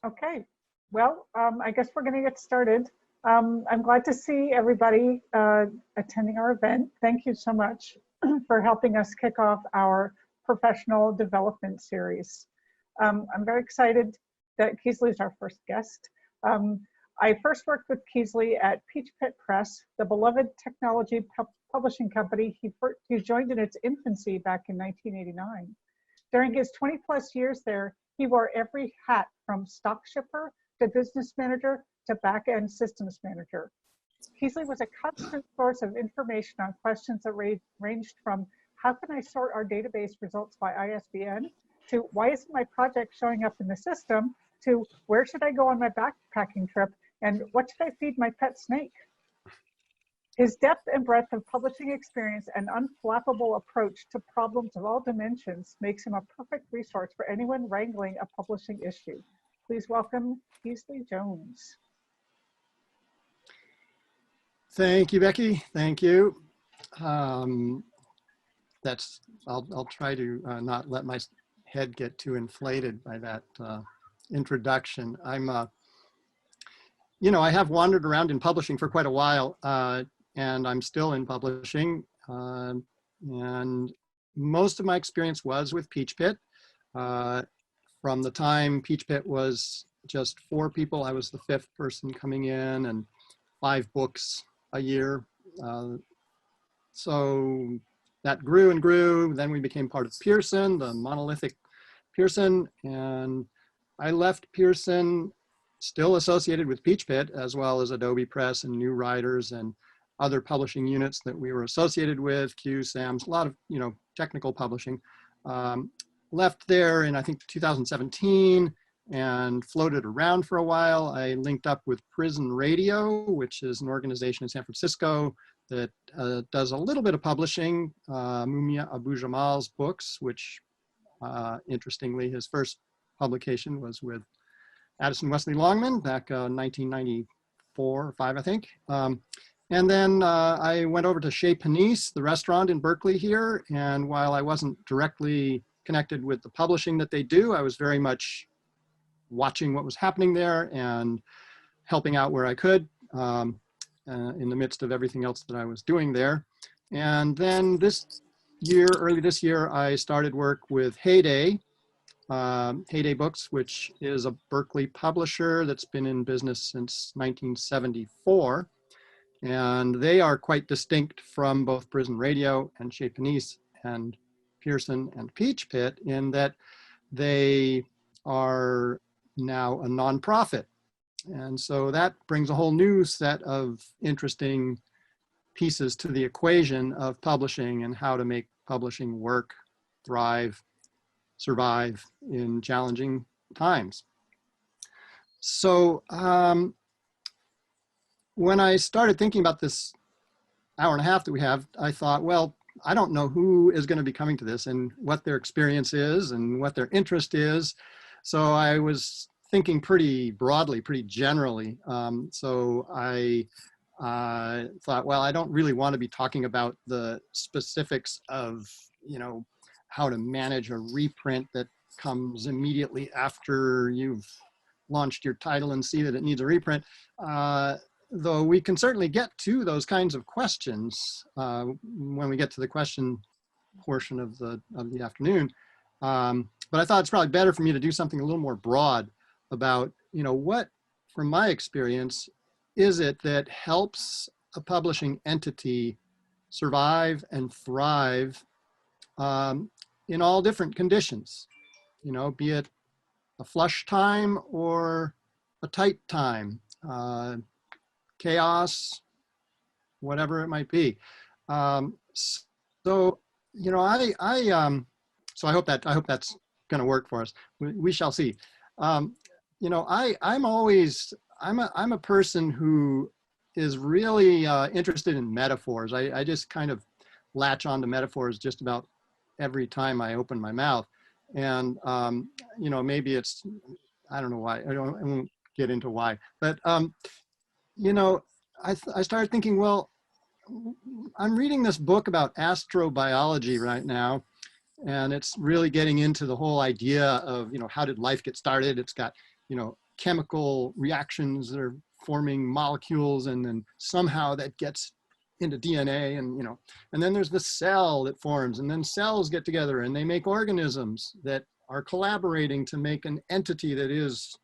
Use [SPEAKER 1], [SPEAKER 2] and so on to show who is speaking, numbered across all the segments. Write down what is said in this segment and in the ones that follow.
[SPEAKER 1] Okay, well, I guess we're going to get started. I'm glad to see everybody attending our event. Thank you so much for helping us kick off our professional development series. I'm very excited that Keasley is our first guest. I first worked with Keasley at Peach Pit Press, the beloved technology publishing company he joined in its infancy back in 1989. During his 20 plus years there, he wore every hat from stock shipper to business manager to back-end systems manager. Keasley was a constant source of information on questions that ranged from how can I sort our database results by ISBN to why isn't my project showing up in the system to where should I go on my backpacking trip and what should I feed my pet snake? His depth and breadth of publishing experience and unflappable approach to problems of all dimensions makes him a perfect resource for anyone wrangling a publishing issue. Please welcome Keasley Jones.
[SPEAKER 2] Thank you, Becky. Thank you. I'll try to not let my head get too inflated by that introduction. I have wandered around in publishing for quite a while. And I'm still in publishing. And most of my experience was with Peach Pit. From the time Peach Pit was just 4 people, I was the 5th person coming in and 5 books a year. So that grew and grew. Then we became part of Pearson, the monolithic Pearson. And I left Pearson still associated with Peach Pit, as well as Adobe Press and New Writers and other publishing units that we were associated with, Q, SAMS, a lot of technical publishing. Left there in I think 2017 and floated around for a while. I linked up with Prison Radio, which is an organization in San Francisco that does a little bit of publishing. Mumia Abu Jamal's books, which interestingly his first publication was with Addison Wesley Longman back 1994 or 5, I think. And then I went over to Chez Panisse, the restaurant in Berkeley here. And while I wasn't directly connected with the publishing that they do, I was very much watching what was happening there and helping out where I could in the midst of everything else that I was doing there. And then early this year, I started work with Heyday Books, which is a Berkeley publisher that's been in business since 1974. And they are quite distinct from both Prison Radio and Chez Panisse and Pearson and Peach Pit in that they are now a nonprofit. And so that brings a whole new set of interesting pieces to the equation of publishing and how to make publishing work, thrive, survive in challenging times. So, when I started thinking about this hour and a half that we have, I thought, well, I don't know who is going to be coming to this and what their experience is and what their interest is. So I was thinking pretty broadly, pretty generally. So I thought, well, I don't really want to be talking about the specifics of, how to manage a reprint that comes immediately after you've launched your title and see that it needs a reprint. Though we can certainly get to those kinds of questions when we get to the question portion of the afternoon. But I thought it's probably better for me to do something a little more broad about, what, from my experience, is it that helps a publishing entity survive and thrive in all different conditions, be it a flush time or a tight time. Chaos, whatever it might be. So I hope that's going to work for us. We shall see. I'm a person who is really interested in metaphors. I just kind of latch on to metaphors just about every time I open my mouth. And, maybe it's, I don't know why. I won't get into why, but I started thinking, well, I'm reading this book about astrobiology right now, and it's really getting into the whole idea of, how did life get started? It's got, chemical reactions that are forming molecules, and then somehow that gets into DNA, and and then there's the cell that forms, and then cells get together and they make organisms that are collaborating to make an entity that is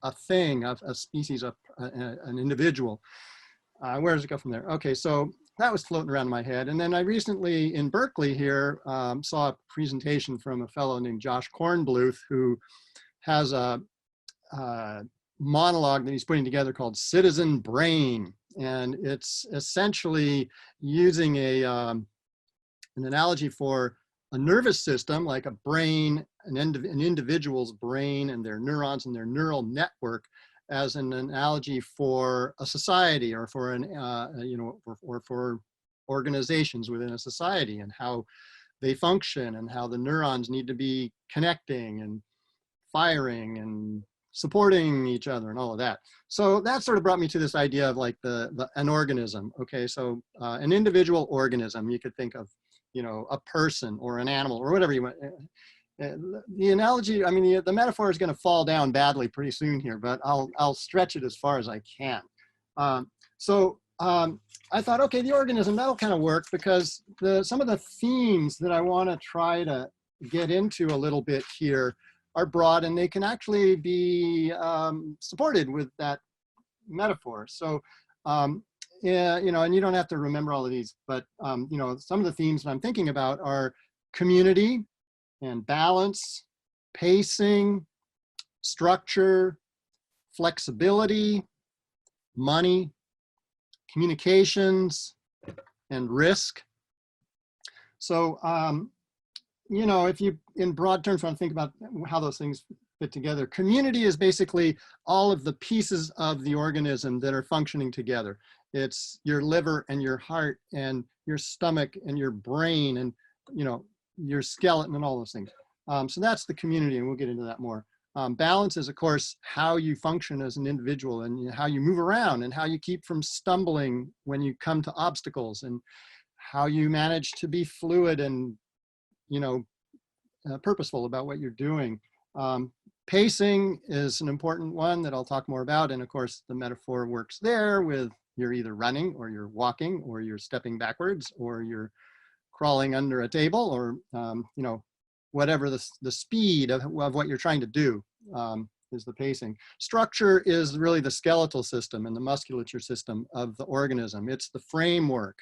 [SPEAKER 2] a thing, a species, an individual. Where does it go from there? Okay, so that was floating around in my head. And then I recently in Berkeley here saw a presentation from a fellow named Josh Kornbluth, who has a monologue that he's putting together called Citizen Brain. And it's essentially using an analogy for a nervous system, like a brain, an individual's brain and their neurons and their neural network, as an analogy for a society, or for an or for organizations within a society, and how they function, and how the neurons need to be connecting and firing and supporting each other and all of that. So that sort of brought me to this idea of like an organism. Okay, so an individual organism, you could think of, a person or an animal or whatever you want. The analogy, I mean, the metaphor is going to fall down badly pretty soon here, but I'll stretch it as far as I can. I thought, okay, the organism, that'll kind of work, because some of the themes that I want to try to get into a little bit here are broad, and they can actually be supported with that metaphor. So, yeah, and you don't have to remember all of these, but some of the themes that I'm thinking about are community and balance, pacing, structure, flexibility, money, communications, and risk. So, if you, in broad terms, want to think about how those things fit together, community is basically all of the pieces of the organism that are functioning together. It's your liver and your heart and your stomach and your brain and, your skeleton and all those things. So that's the community, and we'll get into that more. Balance is, of course, how you function as an individual, and how you move around, and how you keep from stumbling when you come to obstacles, and how you manage to be fluid and, purposeful about what you're doing. Pacing is an important one that I'll talk more about. And of course, the metaphor works there with you're either running, or you're walking, or you're stepping backwards, or you're crawling under a table, or, whatever the speed of what you're trying to do is the pacing. Structure is really the skeletal system and the musculature system of the organism. It's the framework.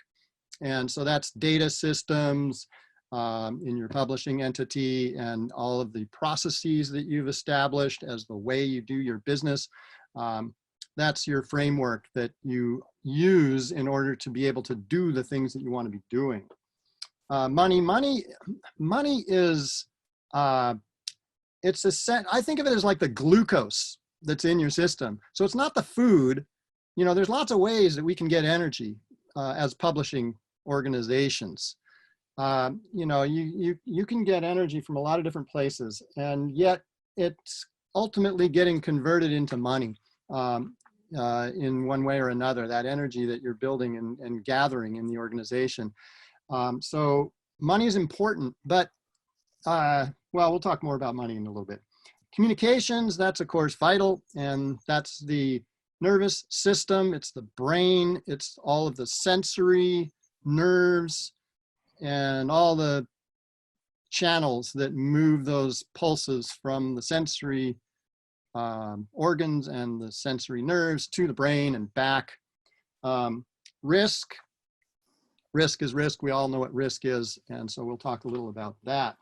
[SPEAKER 2] And so that's data systems in your publishing entity, and all of the processes that you've established as the way you do your business. That's your framework that you use in order to be able to do the things that you want to be doing. Money is, it's a set, I think of it as like the glucose that's in your system. So it's not the food. There's lots of ways that we can get energy as publishing organizations. You can get energy from a lot of different places, and yet it's ultimately getting converted into money in one way or another, that energy that you're building and gathering in the organization. So money is important, but well, we'll talk more about money in a little bit. Communications, that's of course vital, and that's the nervous system, it's the brain, it's all of the sensory nerves, and all the channels that move those pulses from the sensory organs and the sensory nerves to the brain and back. Risk is risk. We all know what risk is, and so we'll talk a little about that.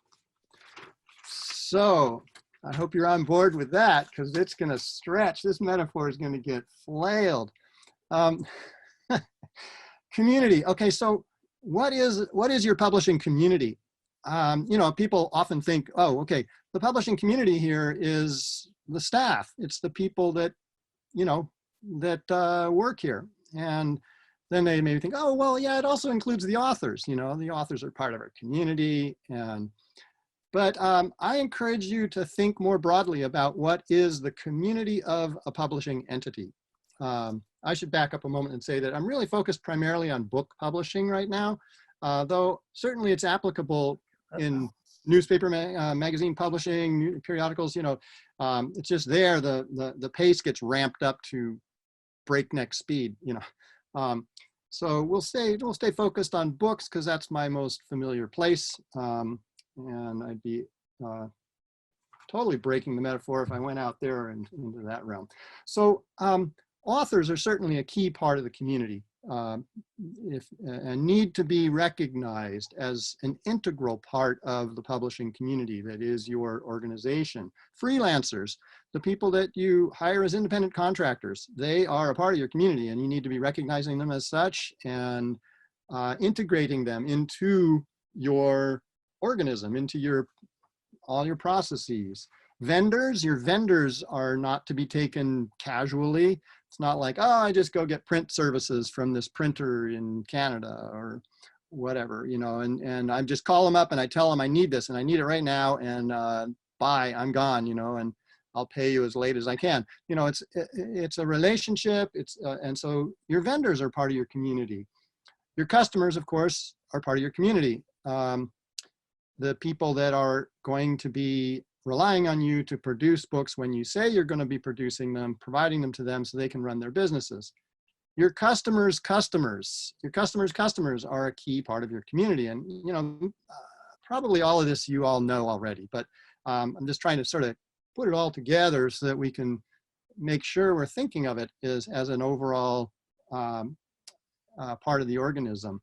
[SPEAKER 2] So I hope you're on board with that, because it's going to stretch. This metaphor is going to get flailed. Community. Okay, so what is your publishing community? People often think, oh, okay, the publishing community here is the staff. It's the people that, work here. And then they maybe think, oh, well, yeah, it also includes the authors. The authors are part of our community. But I encourage you to think more broadly about what is the community of a publishing entity. I should back up a moment and say that I'm really focused primarily on book publishing right now, though certainly it's applicable in newspaper, magazine publishing, periodicals, you know, it's just there. The pace gets ramped up to breakneck speed, you know. So we'll stay focused on books because that's my most familiar place. And I'd be totally breaking the metaphor if I went out there and into that realm. So authors are certainly a key part of the community and need to be recognized as an integral part of the publishing community that is your organization. Freelancers, the people that you hire as independent contractors, they are a part of your community and you need to be recognizing them as such and integrating them into your organism, into all your processes. Vendors, your vendors are not to be taken casually. It's not like, oh, I just go get print services from this printer in Canada or whatever, you know, and I just call them up and I tell them I need this and I need it right now and bye, I'm gone, you know, and I'll pay you as late as I can. You know, it's a relationship. And so your vendors are part of your community. Your customers, of course, are part of your community. The people that are going to be relying on you to produce books when you say you're going to be producing them, providing them to them so they can run their businesses. Your customers' customers are a key part of your community. And, you know, probably all of this you all know already, but I'm just trying to sort of put it all together so that we can make sure we're thinking of it as an overall part of the organism.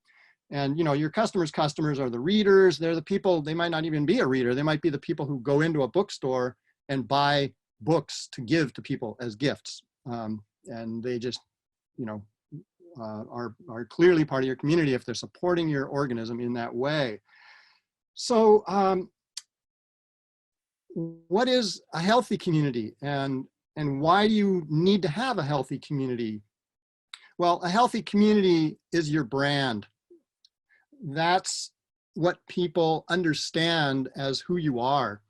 [SPEAKER 2] And, you know, your customers' customers are the readers. They're the people, they might not even be a reader. They might be the people who go into a bookstore and buy books to give to people as gifts. And they just, you know, are clearly part of your community if they're supporting your organism in that way. So what is a healthy community and why do you need to have a healthy community? Well, a healthy community is your brand. That's what people understand as who you are.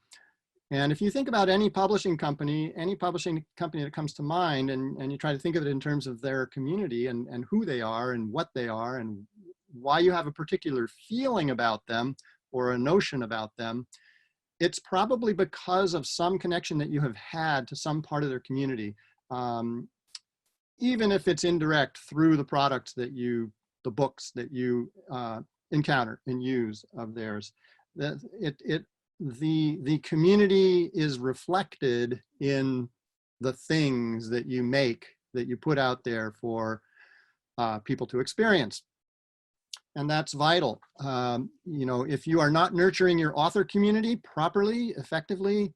[SPEAKER 2] And if you think about any publishing company that comes to mind, and you try to think of it in terms of their community and who they are and what they are and why you have a particular feeling about them or a notion about them, it's probably because of some connection that you have had to some part of their community, even if it's indirect through the products that the books that you encounter and use of theirs. The community is reflected in the things that you make, that you put out there for people to experience. And that's vital. You know, if you are not nurturing your author community properly, effectively,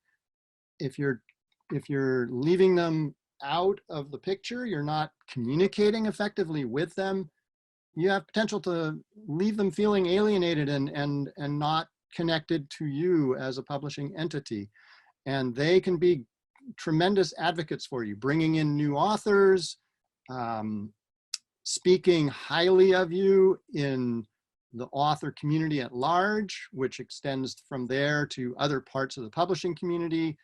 [SPEAKER 2] if you're leaving them out of the picture, you're not communicating effectively with them, you have potential to leave them feeling alienated and not connected to you as a publishing entity. And they can be tremendous advocates for you, bringing in new authors, speaking highly of you in the author community at large, which extends from there to other parts of the publishing community.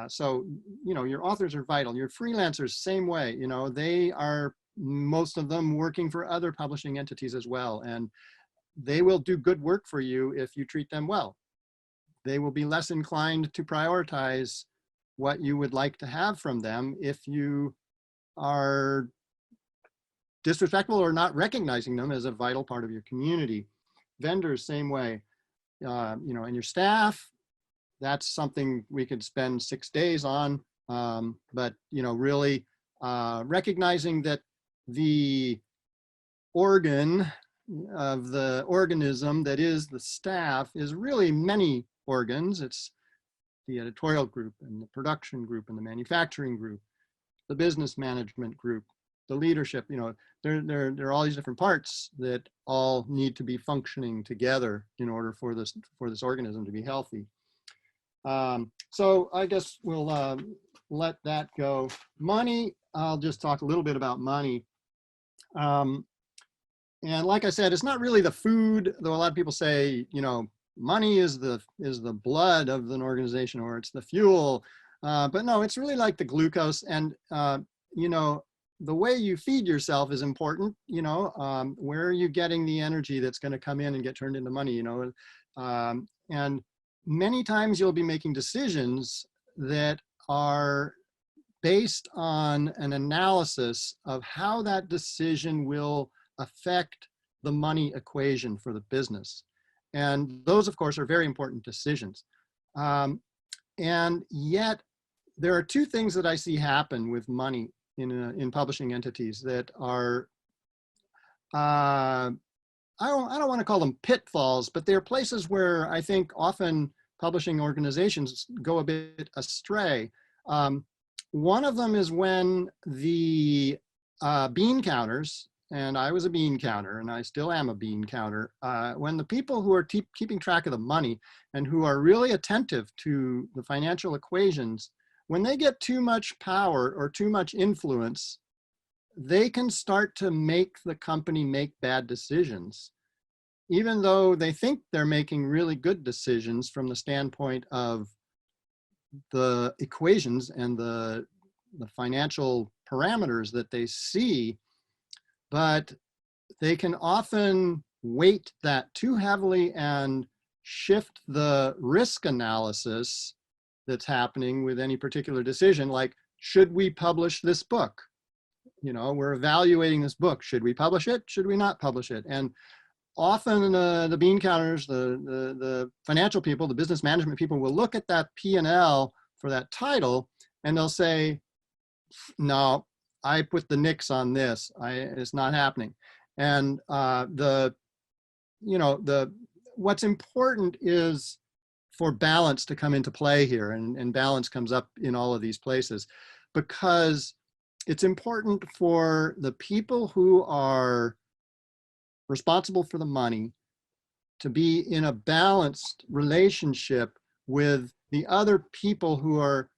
[SPEAKER 2] So, you know, your authors are vital. Your freelancers, same way, you know, they are, most of them, working for other publishing entities as well. And they will do good work for you if you treat them well. They will be less inclined to prioritize what you would like to have from them if you are disrespectful or not recognizing them as a vital part of your community. Vendors, same way. You know, and your staff, that's something we could spend 6 days on. But, you know, really recognizing that the organ of the organism that is the staff is really many organs. It's the editorial group and the production group and the manufacturing group, the business management group, the leadership. You know, there are all these different parts that all need to be functioning together in order for this organism to be healthy. So I guess we'll let that go. Money, I'll just talk a little bit about money. And like I said, it's not really the food, though a lot of people say, you know, money is the blood of an organization, or it's the fuel. But no, it's really like the glucose. And, you know, the way you feed yourself is important. You know, where are you getting the energy that's going to come in and get turned into money, you know? And many times you'll be making decisions that are based on an analysis of how that decision will affect the money equation for the business. And those, of course, are very important decisions. And yet, there are two things that I see happen with money in publishing entities that are, I don't want to call them pitfalls, but they're places where I think often publishing organizations go a bit astray. One of them is when the bean counters, and I was a bean counter and I still am a bean counter, when the people who are keeping track of the money and who are really attentive to the financial equations, when they get too much power or too much influence, they can start to make the company make bad decisions, even though they think they're making really good decisions from the standpoint of the equations and the financial parameters that they see. But they can often weight that too heavily and shift the risk analysis that's happening with any particular decision, like, should we publish this book? You know, we're evaluating this book. Should we publish it? Should we not publish it? And often the bean counters, the financial people, the business management people will look at that P&L for that title and they'll say, no, I put the nix on this. It's not happening. And what's important is for balance to come into play here, and balance comes up in all of these places, because it's important for the people who are responsible for the money to be in a balanced relationship with the other people who are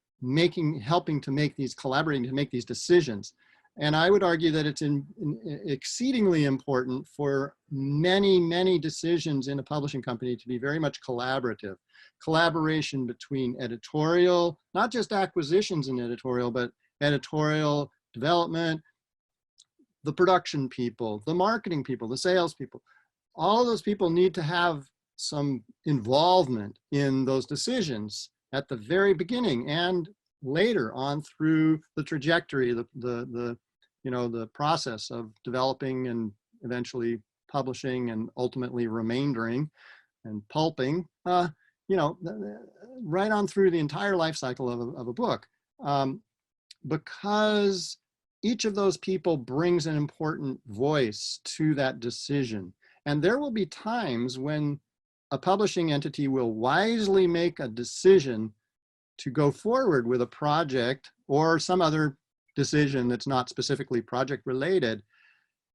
[SPEAKER 2] helping to make these, collaborating to make these decisions. And I would argue that it's exceedingly important for many, many decisions in a publishing company to be very much collaborative. Collaboration between editorial, not just acquisitions in editorial, but editorial development, the production people, the marketing people, the sales people. All of those people need to have some involvement in those decisions at the very beginning and later on through the trajectory, the process of developing and eventually publishing and ultimately remaindering and pulping, right on through the entire life cycle of a book. Because each of those people brings an important voice to that decision. And there will be times when a publishing entity will wisely make a decision to go forward with a project or some other decision that's not specifically project related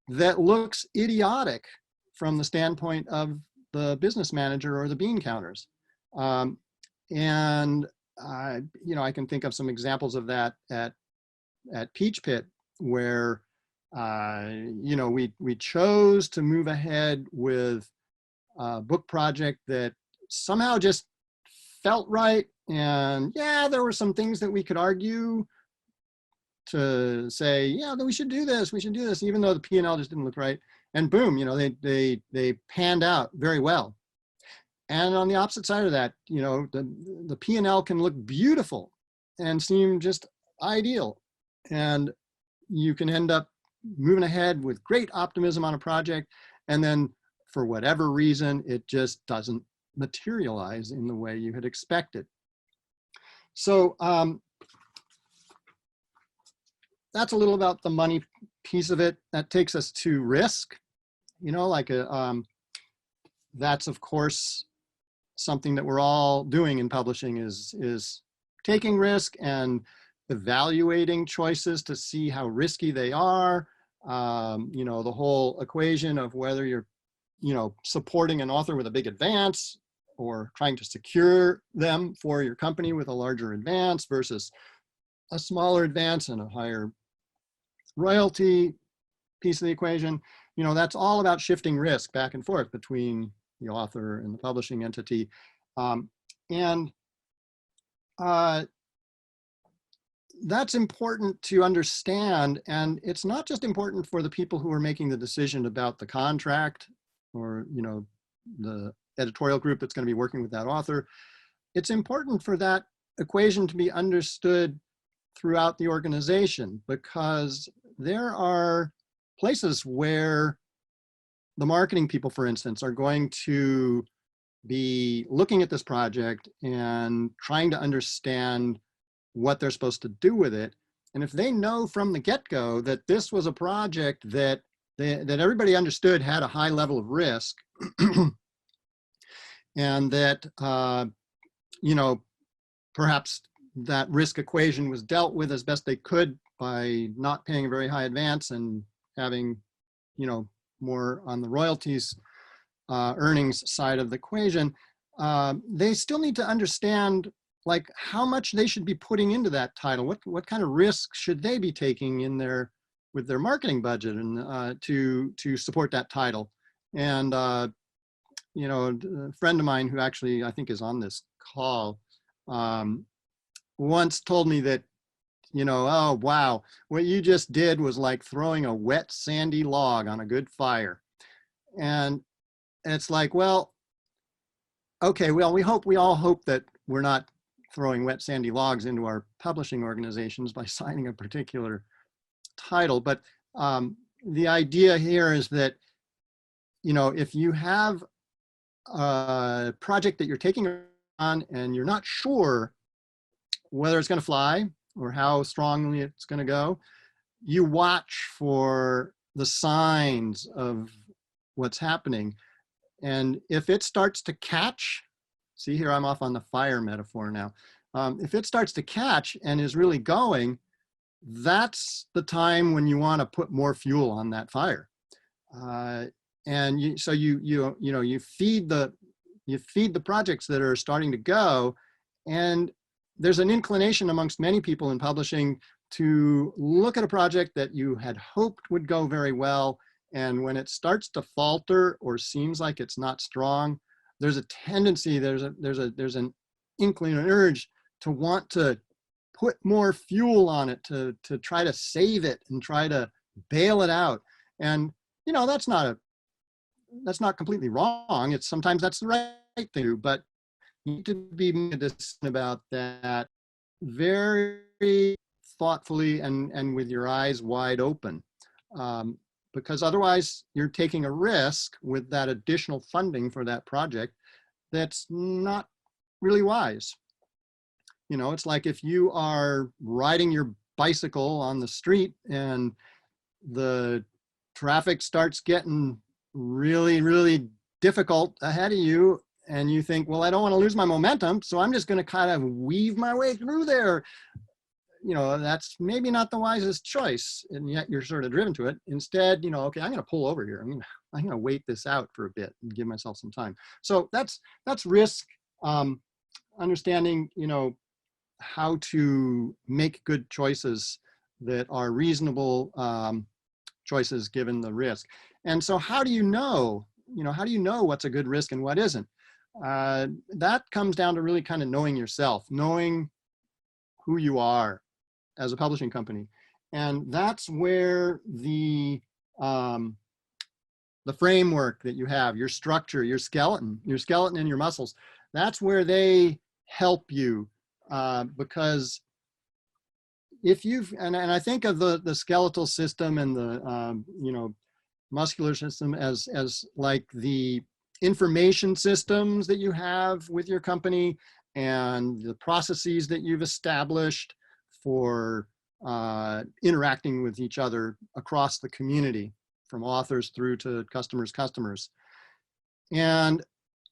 [SPEAKER 2] that looks idiotic from the standpoint of the business manager or the bean counters. I can think of some examples of that at Peach Pit, where we chose to move ahead with a book project that somehow just felt right. And yeah, there were some things that we could argue to say, yeah, that we should do this, even though the P&L just didn't look right. And boom, they panned out very well. And on the opposite side of that, the P&L can look beautiful and seem just ideal. And you can end up moving ahead with great optimism on a project. And then for whatever reason, it just doesn't materialize in the way you had expected. So that's a little about the money piece of it. That takes us to risk. That's of course something that we're all doing in publishing is taking risk and evaluating choices to see how risky they are. The whole equation of whether you're, supporting an author with a big advance or trying to secure them for your company with a larger advance versus a smaller advance and a higher royalty piece of the equation. That's all about shifting risk back and forth between the author and the publishing entity. That's important to understand. And it's not just important for the people who are making the decision about the contract or, the editorial group that's going to be working with that author, it's important for that equation to be understood throughout the organization, because there are places where the marketing people, for instance, are going to be looking at this project and trying to understand what they're supposed to do with it. And if they know from the get-go that this was a project that everybody understood had a high level of risk, and that you know, perhaps that risk equation was dealt with as best they could by not paying a very high advance and having, you know, more on the royalties earnings side of the equation, they still need to understand like how much they should be putting into that title. What kind of risk should they be taking in with their marketing budget and to support that title. And you know, a friend of mine who actually I think is on this call once told me that, you know, oh wow, what you just did was like throwing a wet sandy log on a good fire. And it's like, well, okay, well, we all hope that we're not throwing wet sandy logs into our publishing organizations by signing a particular title. But the idea here is that, you know, if you have a project that you're taking on and you're not sure whether it's going to fly or how strongly it's going to go, you watch for the signs of what's happening. And if it starts to catch, see here, I'm off on the fire metaphor now. If it starts to catch and is really going, that's the time when you want to put more fuel on that fire. And you feed the projects that are starting to go. And there's an inclination amongst many people in publishing to look at a project that you had hoped would go very well, and when it starts to falter or seems like it's not strong, there's a tendency, there's an inkling, an urge to want to put more fuel on it, to try to save it and try to bail it out. And you know, that's not completely wrong. It's sometimes that's the right thing to do, but you need to be discerning about that very thoughtfully and with your eyes wide open. Because otherwise you're taking a risk with that additional funding for that project that's not really wise. You know, it's like if you are riding your bicycle on the street and the traffic starts getting really, really difficult ahead of you, and you think, well, I don't want to lose my momentum, so I'm just going to kind of weave my way through there. You know, that's maybe not the wisest choice, and yet you're sort of driven to it. Instead, you know, okay, I'm going to pull over here. I'm going to wait this out for a bit and give myself some time. So that's risk, understanding, you know, how to make good choices that are reasonable choices given the risk. And so how do you know, what's a good risk and what isn't? That comes down to really kind of knowing yourself, knowing who you are as a publishing company. And that's where the framework that you have, your structure, your skeleton and your muscles, that's where they help you. Because if you've, and I think of the skeletal system and the, muscular system as like the information systems that you have with your company and the processes that you've established for interacting with each other across the community, from authors through to customers. And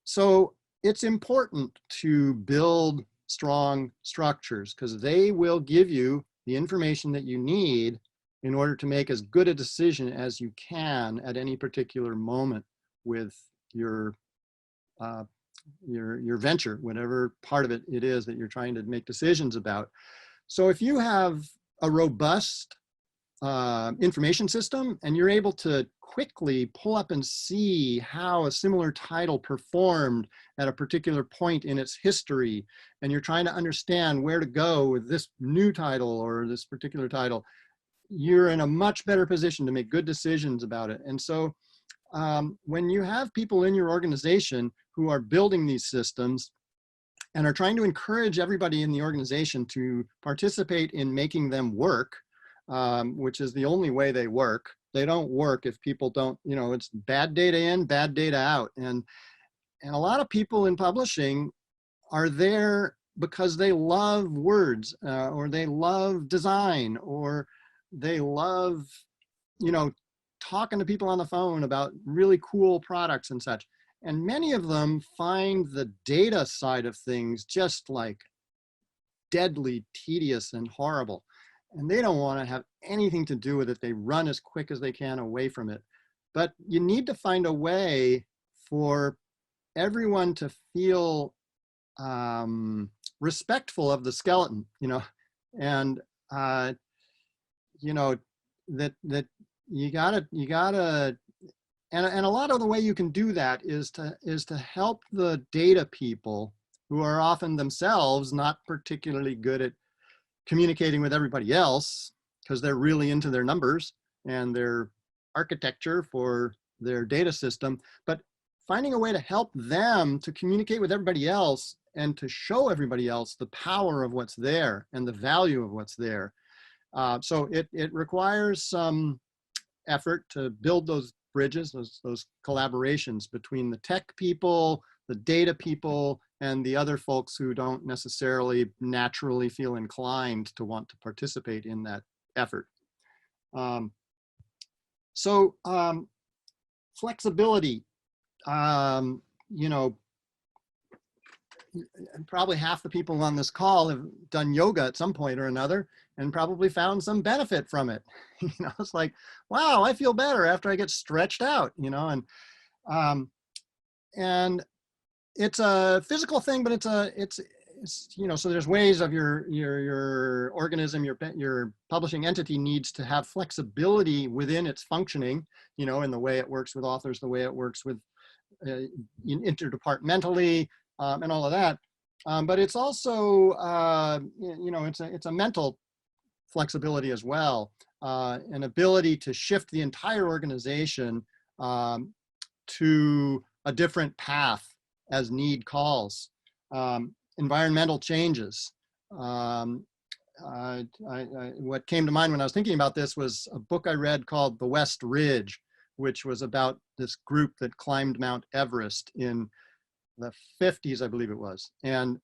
[SPEAKER 2] so it's important to build strong structures because they will give you the information that you need in order to make as good a decision as you can at any particular moment with your venture, whatever part of it is that you're trying to make decisions about. So if you have a robust information system and you're able to quickly pull up and see how a similar title performed at a particular point in its history, and you're trying to understand where to go with this new title or this particular title, you're in a much better position to make good decisions about it. And so when you have people in your organization who are building these systems, and are trying to encourage everybody in the organization to participate in making them work, which is the only way they work. They don't work if people don't, you know, it's bad data in, bad data out. And a lot of people in publishing are there because they love words, or they love design, or they love, you know, talking to people on the phone about really cool products and such. And many of them find the data side of things just like deadly tedious and horrible. And they don't want to have anything to do with it. They run as quick as they can away from it. But you need to find a way for everyone to feel respectful of the skeleton, you know, and you know, that you gotta, and a lot of the way you can do that is to help the data people, who are often themselves not particularly good at communicating with everybody else because they're really into their numbers and their architecture for their data system, but finding a way to help them to communicate with everybody else and to show everybody else the power of what's there and the value of what's there. So it requires some effort to build those bridges, those collaborations between the tech people, the data people, and the other folks who don't necessarily naturally feel inclined to want to participate in that effort. Flexibility, you know, probably half the people on this call have done yoga at some point or another and probably found some benefit from it. You know, it's like, wow, I feel better after I get stretched out, you know, and it's a physical thing, but it's you know, so there's ways of your organism, your publishing entity needs to have flexibility within its functioning, you know, in the way it works with authors, the way it works with interdepartmentally, and all of that. But it's also, you know, it's a mental flexibility as well, an ability to shift the entire organization to a different path as need calls. Environmental changes. What came to mind when I was thinking about this was a book I read called The West Ridge, which was about this group that climbed Mount Everest in the 50s, I believe it was. And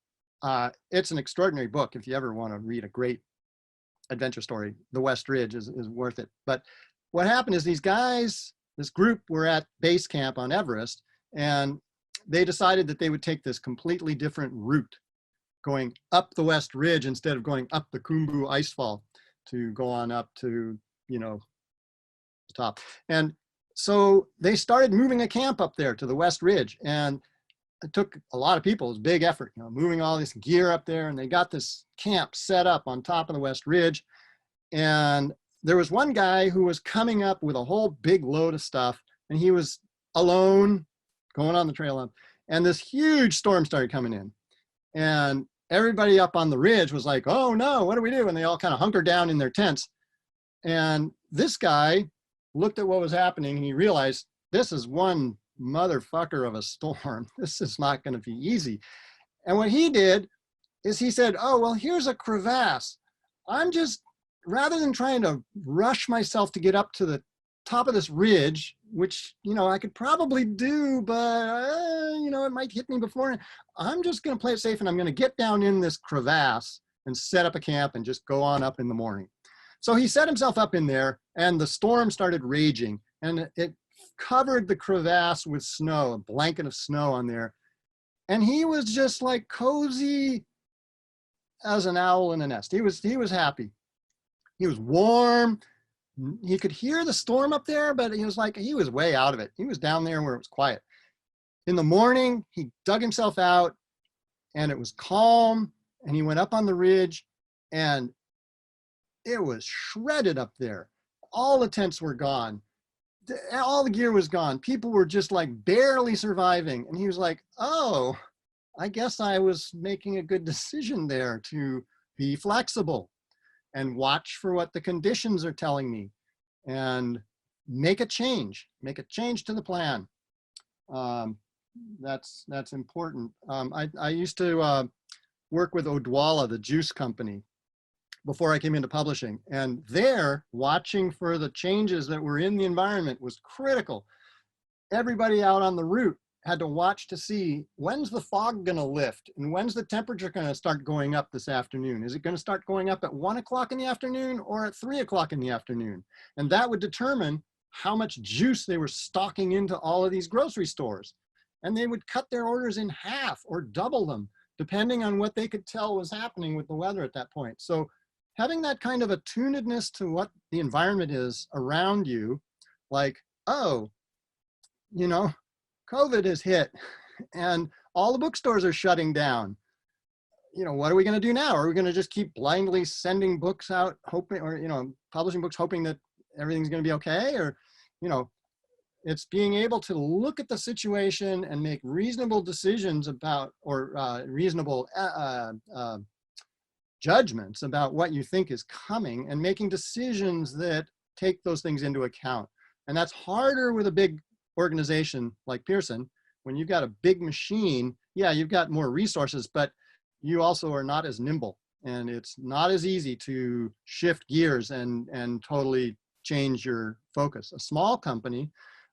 [SPEAKER 2] it's an extraordinary book. If you ever want to read a great adventure story, The West Ridge is worth it. But what happened is these guys, this group, were at base camp on Everest, and they decided that they would take this completely different route, going up the West Ridge instead of going up the Khumbu icefall to go on up to, you know, the top. And so they started moving a camp up there to the West Ridge, and it took a lot of people. It was a big effort, you know, moving all this gear up there, and they got this camp set up on top of the West Ridge. And there was one guy who was coming up with a whole big load of stuff, and he was alone going on the trail up, and this huge storm started coming in, and everybody up on the ridge was like, oh no, what do we do? And they all kind of hunkered down in their tents. And this guy looked at what was happening, and he realized, this is one motherfucker of a storm. This is not going to be easy. And what he did is he said, oh, well, here's a crevasse. I'm just, rather than trying to rush myself to get up to the top of this ridge, which, you know, I could probably do, but, you know, it might hit me before, I'm just going to play it safe, and I'm going to get down in this crevasse and set up a camp and just go on up in the morning. So he set himself up in there, and the storm started raging, and it covered the crevasse with snow, a blanket of snow on there. And he was just like cozy as an owl in a nest. He was happy. He was warm. He could hear the storm up there, but he was like, he was way out of it. He was down there where it was quiet. In the morning, he dug himself out, and it was calm, and he went up on the ridge, and it was shredded up there. All the tents were gone. All the gear was gone. People were just like barely surviving. And he was like, oh, I guess I was making a good decision there to be flexible and watch for what the conditions are telling me and make a change to the plan. that's important. I used to work with Odwalla, the juice company, before I came into publishing, and there watching for the changes that were in the environment was critical. Everybody out on the route had to watch to see, when's the fog going to lift and when's the temperature going to start going up this afternoon? Is it going to start going up at 1 o'clock in the afternoon or at 3 o'clock in the afternoon? And that would determine how much juice they were stocking into all of these grocery stores. And they would cut their orders in half or double them, depending on what they could tell was happening with the weather at that point. So having that kind of attunedness to what the environment is around you, like, oh, you know, COVID has hit and all the bookstores are shutting down. You know, what are we going to do now? Are we going to just keep blindly sending books out, hoping, or, you know, publishing books, hoping that everything's going to be okay? Or, you know, it's being able to look at the situation and make reasonable decisions about, or reasonable judgments about what you think is coming, and making decisions that take those things into account. And that's harder with a big organization like Pearson. When you've got a big machine, yeah, you've got more resources, but you also are not as nimble, and it's not as easy to shift gears and totally change your focus. A small company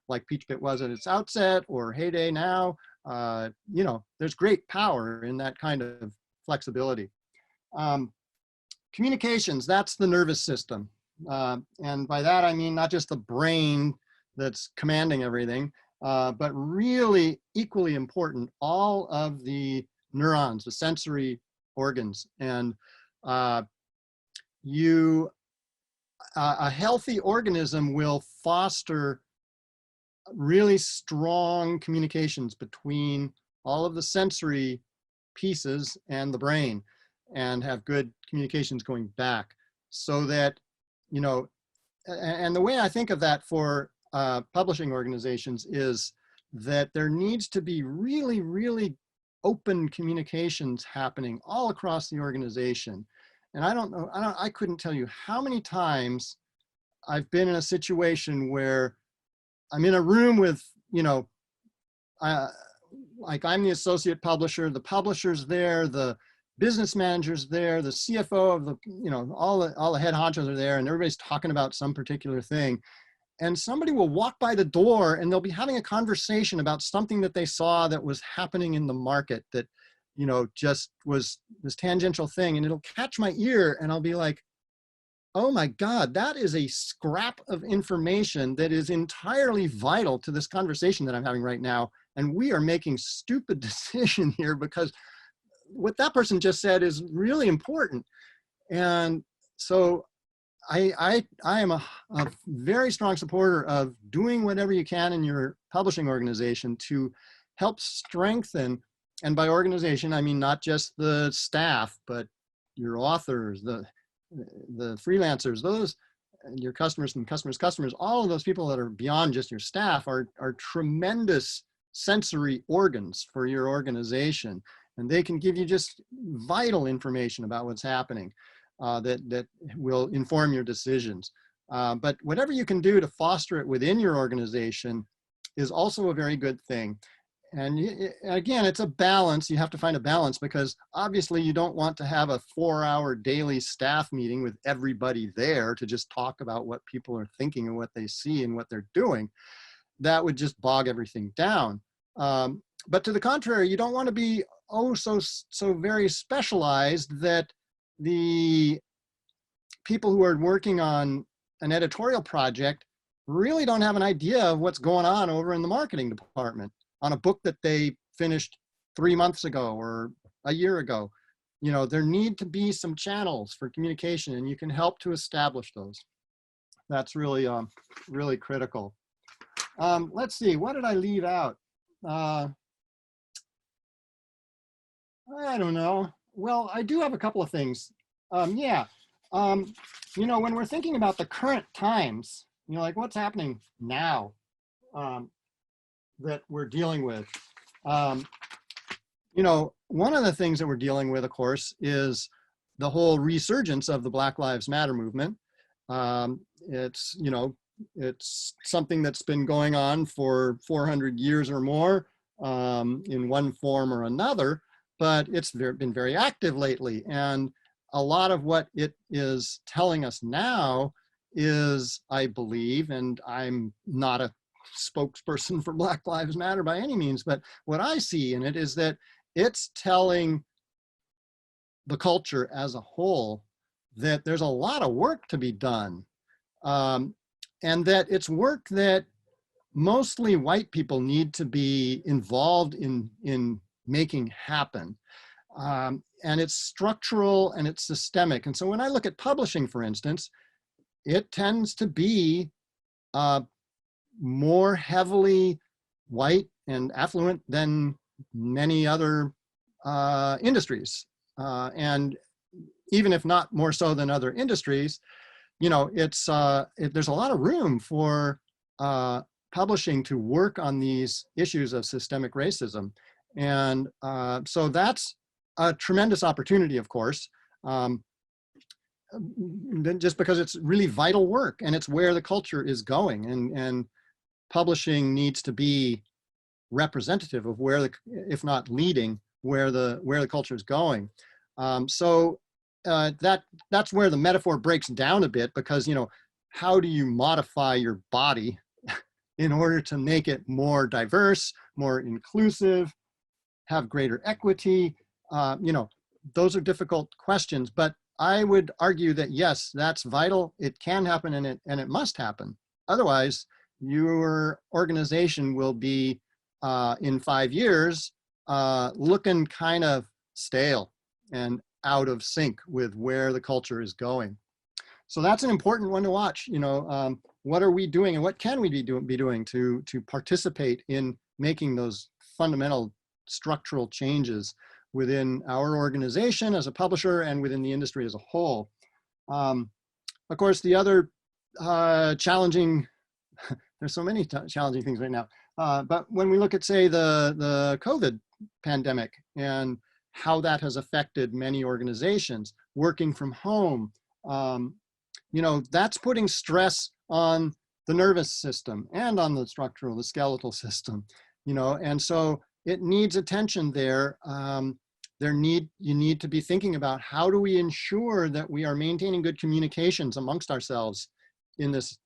[SPEAKER 2] like PeachPit was at its outset, or Heyday now, you know, there's great power in that kind of flexibility. Communications, that's the nervous system. And by that, I mean not just the brain that's commanding everything, but really equally important, all of the neurons, the sensory organs. And a healthy organism will foster really strong communications between all of the sensory pieces and the brain, and have good communications going back, so that, you know, and the way I think of that for publishing organizations is that there needs to be really, really open communications happening all across the organization. And I couldn't tell you how many times I've been in a situation where I'm in a room with, you know, like I'm the associate publisher, the publisher's there, the business manager's there, the CFO of the, you know, all the head honchos are there, and everybody's talking about some particular thing. And somebody will walk by the door and they'll be having a conversation about something that they saw that was happening in the market that, you know, just was this tangential thing, and it'll catch my ear, and I'll be like, oh my God, that is a scrap of information that is entirely vital to this conversation that I'm having right now. And we are making stupid decision here because what that person just said is really important. And so I am a very strong supporter of doing whatever you can in your publishing organization to help strengthen, and by organization, I mean not just the staff, but your authors, the freelancers, those, your customers and customers, all of those people that are beyond just your staff are tremendous sensory organs for your organization. And they can give you just vital information about what's happening that will inform your decisions. But whatever you can do to foster it within your organization is also a very good thing. And again, it's a balance. You have to find a balance, because obviously you don't want to have a 4-hour daily staff meeting with everybody there to just talk about what people are thinking and what they see and what they're doing. That would just bog everything down. But to the contrary, you don't want to be so very specialized that the people who are working on an editorial project really don't have an idea of what's going on over in the marketing department on a book that they finished 3 months ago or a year ago. You know, there need to be some channels for communication, and you can help to establish those. That's really, really critical. Let's see, what did I leave out? I don't know. Well, I do have a couple of things. You know, when we're thinking about the current times, you know, like what's happening now that we're dealing with, you know, one of the things that we're dealing with, of course, is the whole resurgence of the Black Lives Matter movement. It's, you know, it's something that's been going on for 400 years or more. in one form or another, but it's been very active lately. And a lot of what it is telling us now is, I believe, and I'm not a spokesperson for Black Lives Matter by any means, but what I see in it is that it's telling the culture as a whole that there's a lot of work to be done, and that it's work that mostly white people need to be involved in making happen. And it's structural and it's systemic. And so when I look at publishing, for instance, it tends to be more heavily white and affluent than many other industries. And even if not more so than other industries, you know, there's a lot of room for publishing to work on these issues of systemic racism. And so that's a tremendous opportunity, of course, just because it's really vital work and it's where the culture is going. And publishing needs to be representative of where if not leading, where the culture is going. So that's where the metaphor breaks down a bit, because, you know, how do you modify your body in order to make it more diverse, more inclusive, have greater equity? You know, those are difficult questions, but I would argue that yes, that's vital. It can happen, and it must happen. Otherwise, your organization will be in 5 years looking kind of stale and out of sync with where the culture is going. So that's an important one to watch. You know, what are we doing and what can we be doing to participate in making those fundamental structural changes within our organization as a publisher and within the industry as a whole. Of course, the other challenging, there's so many challenging things right now, but when we look at, say, the COVID pandemic and how that has affected many organizations, working from home, you know, that's putting stress on the nervous system and on the skeletal system, you know, and so it needs attention there. You need to be thinking about, how do we ensure that we are maintaining good communications amongst ourselves in this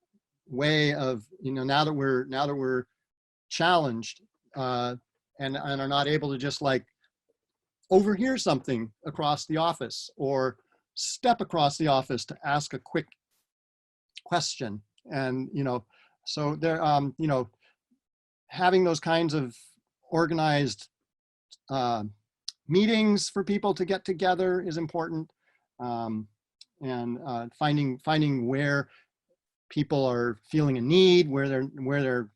[SPEAKER 2] way of, you know, now that we're challenged and are not able to just like overhear something across the office or step across the office to ask a quick question. And, you know, so there, you know, having those kinds of organized meetings for people to get together is important, and finding where people are feeling a need, where they're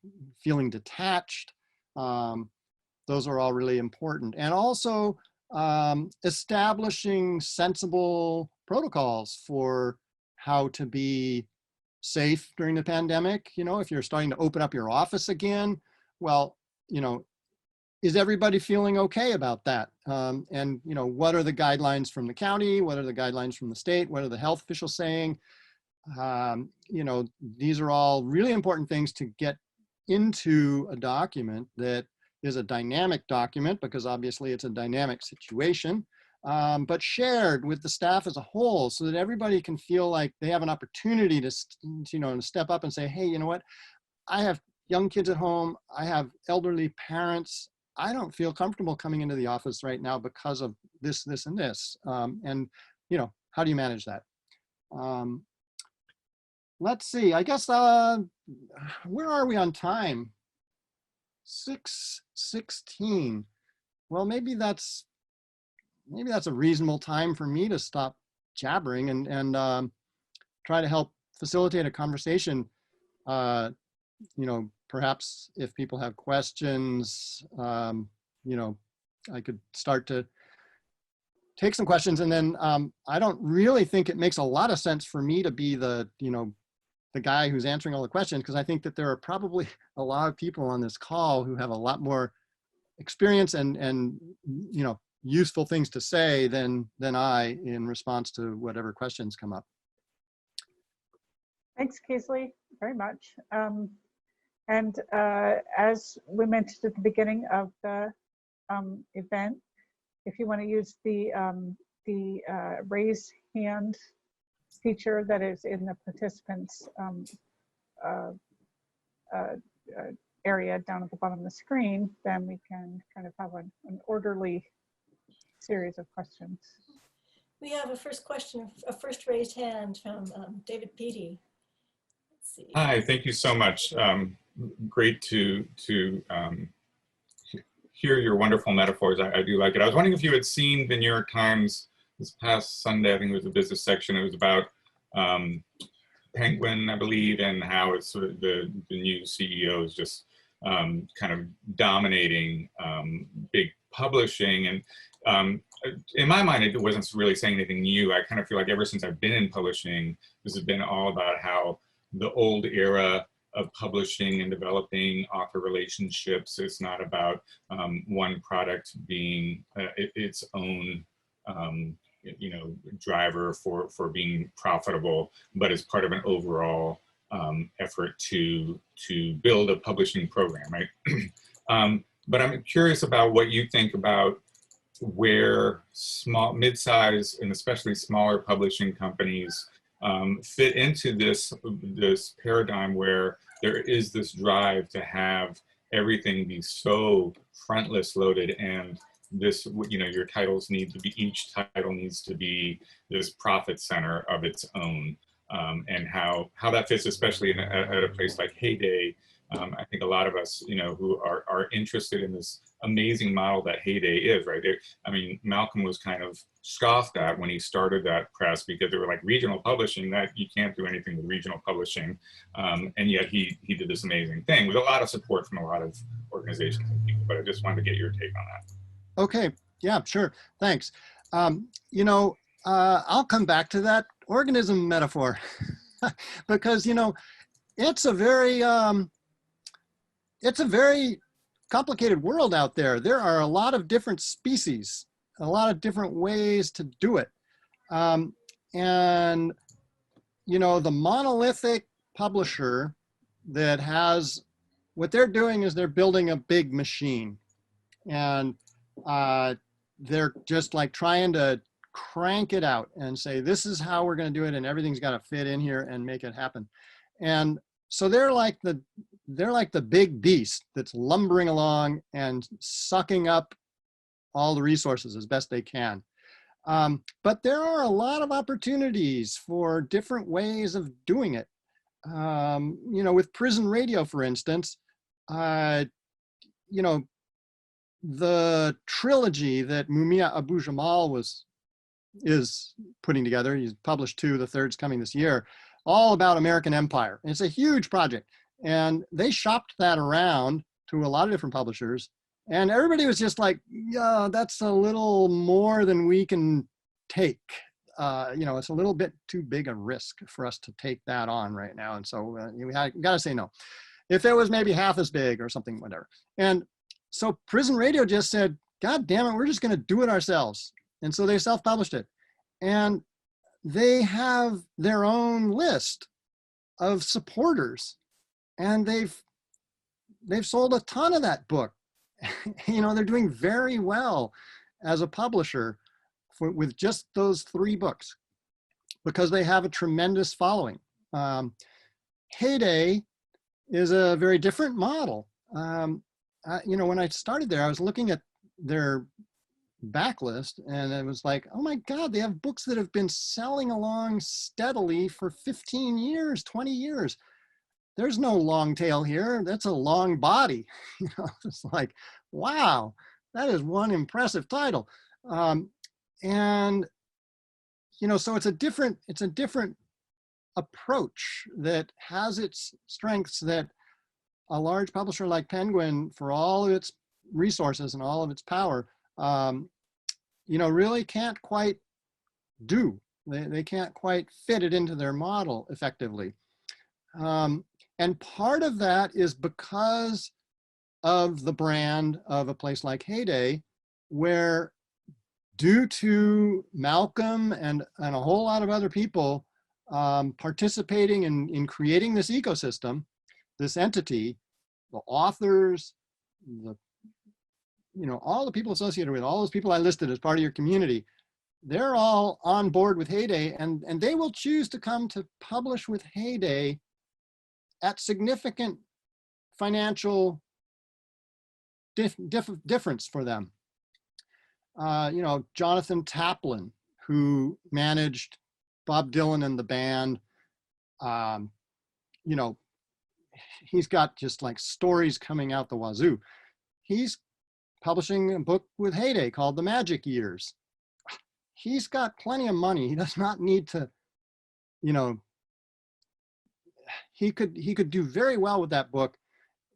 [SPEAKER 2] feeling detached. Those are all really important, and also establishing sensible protocols for how to be safe during the pandemic. You know, if you're starting to open up your office again, well, you know, is everybody feeling okay about that? And, you know, what are the guidelines from the county? What are the guidelines from the state? What are the health officials saying? You know, these are all really important things to get into a document that is a dynamic document, because obviously it's a dynamic situation, but shared with the staff as a whole, so that everybody can feel like they have an opportunity to you know, to step up and say, hey, you know what? I have young kids at home. I have elderly parents. I don't feel comfortable coming into the office right now because of this, this, and this. And, you know, how do you manage that? Let's see, I guess, where are we on time? 6:16. Well, maybe that's a reasonable time for me to stop jabbering and try to help facilitate a conversation. You know, perhaps if people have questions, you know, I could start to take some questions, and then I don't really think it makes a lot of sense for me to be the, you know, the guy who's answering all the questions, because I think that there are probably a lot of people on this call who have a lot more experience and you know, useful things to say than I, in response to whatever questions come up.
[SPEAKER 1] Thanks, Keasley, very much. And as we mentioned at the beginning of the event, if you want to use the raise hand feature that is in the participants uh, uh, area down at the bottom of the screen, then we can kind of have an orderly series of questions.
[SPEAKER 3] We have a first question, a first raised hand from David Peaty. Let's see.
[SPEAKER 4] Hi, thank you so much. Great to hear your wonderful metaphors. I do like it. I was wondering if you had seen the New York Times this past Sunday. I think it was the business section. It was about Penguin, I believe, and how it's sort of the new CEO is just kind of dominating big publishing. And in my mind, it wasn't really saying anything new. I kind of feel like ever since I've been in publishing, this has been all about how the old era of publishing and developing author relationships. It's not about one product being its own driver for being profitable, but as part of an overall effort to build a publishing program, right? But I'm curious about what you think about where small, mid-size, and especially smaller publishing companies fit into this paradigm where there is this drive to have everything be so frontlist loaded, and this, your titles need to be, each title needs to be this profit center of its own, and how that fits, especially at a place like Heyday. I think a lot of us, who are interested in this amazing model that Heyday is, right? I mean, Malcolm was kind of scoffed at when he started that press because they were like, regional publishing, that you can't do anything with regional publishing. And yet he did this amazing thing with a lot of support from a lot of organizations and people. But I just wanted to get your take on that.
[SPEAKER 2] Okay, yeah, sure, thanks. I'll come back to that organism metaphor because, it's a very complicated world out there. There are a lot of different species, a lot of different ways to do it. And, the monolithic publisher that has, what they're doing is they're building a big machine. And they're just like trying to crank it out and say, this is how we're going to do it. And everything's got to fit in here and make it happen. And so they're like the big beast that's lumbering along and sucking up all the resources as best they can. But there are a lot of opportunities for different ways of doing it. With prison radio, for instance, the trilogy that Mumia Abu-Jamal is putting together, he's published 2, the 3rd's coming this year, all about American Empire. And it's a huge project. And they shopped that around to a lot of different publishers. And everybody was just like, yeah, that's a little more than we can take. It's a little bit too big a risk for us to take that on right now. And so we got to say no. If it was maybe half as big or something, whatever. And so Prison Radio just said, God damn it, we're just going to do it ourselves. And so they self-published it. And they have their own list of supporters, and they've sold a ton of that book. They're doing very well as a publisher with just those 3 books because they have a tremendous following. Heyday is a very different model. When I started there, I was looking at their backlist and it was like, oh my God, they have books that have been selling along steadily for 15 years, 20 years. There's no long tail here. That's a long body. It's like, wow, that is one impressive title. So it's a different approach that has its strengths that a large publisher like Penguin, for all of its resources and all of its power, really can't quite do. They can't quite fit it into their model effectively. And part of that is because of the brand of a place like Heyday, where due to Malcolm and a whole lot of other people participating in creating this ecosystem, this entity, the authors, all the people associated with all those people I listed as part of your community, they're all on board with Heyday, and they will choose to come to publish with Heyday at significant financial difference for them. Jonathan Taplin, who managed Bob Dylan and the band, he's got just like stories coming out the wazoo. He's publishing a book with Heyday called The Magic Years. He's got plenty of money. He does not need to, he could do very well with that book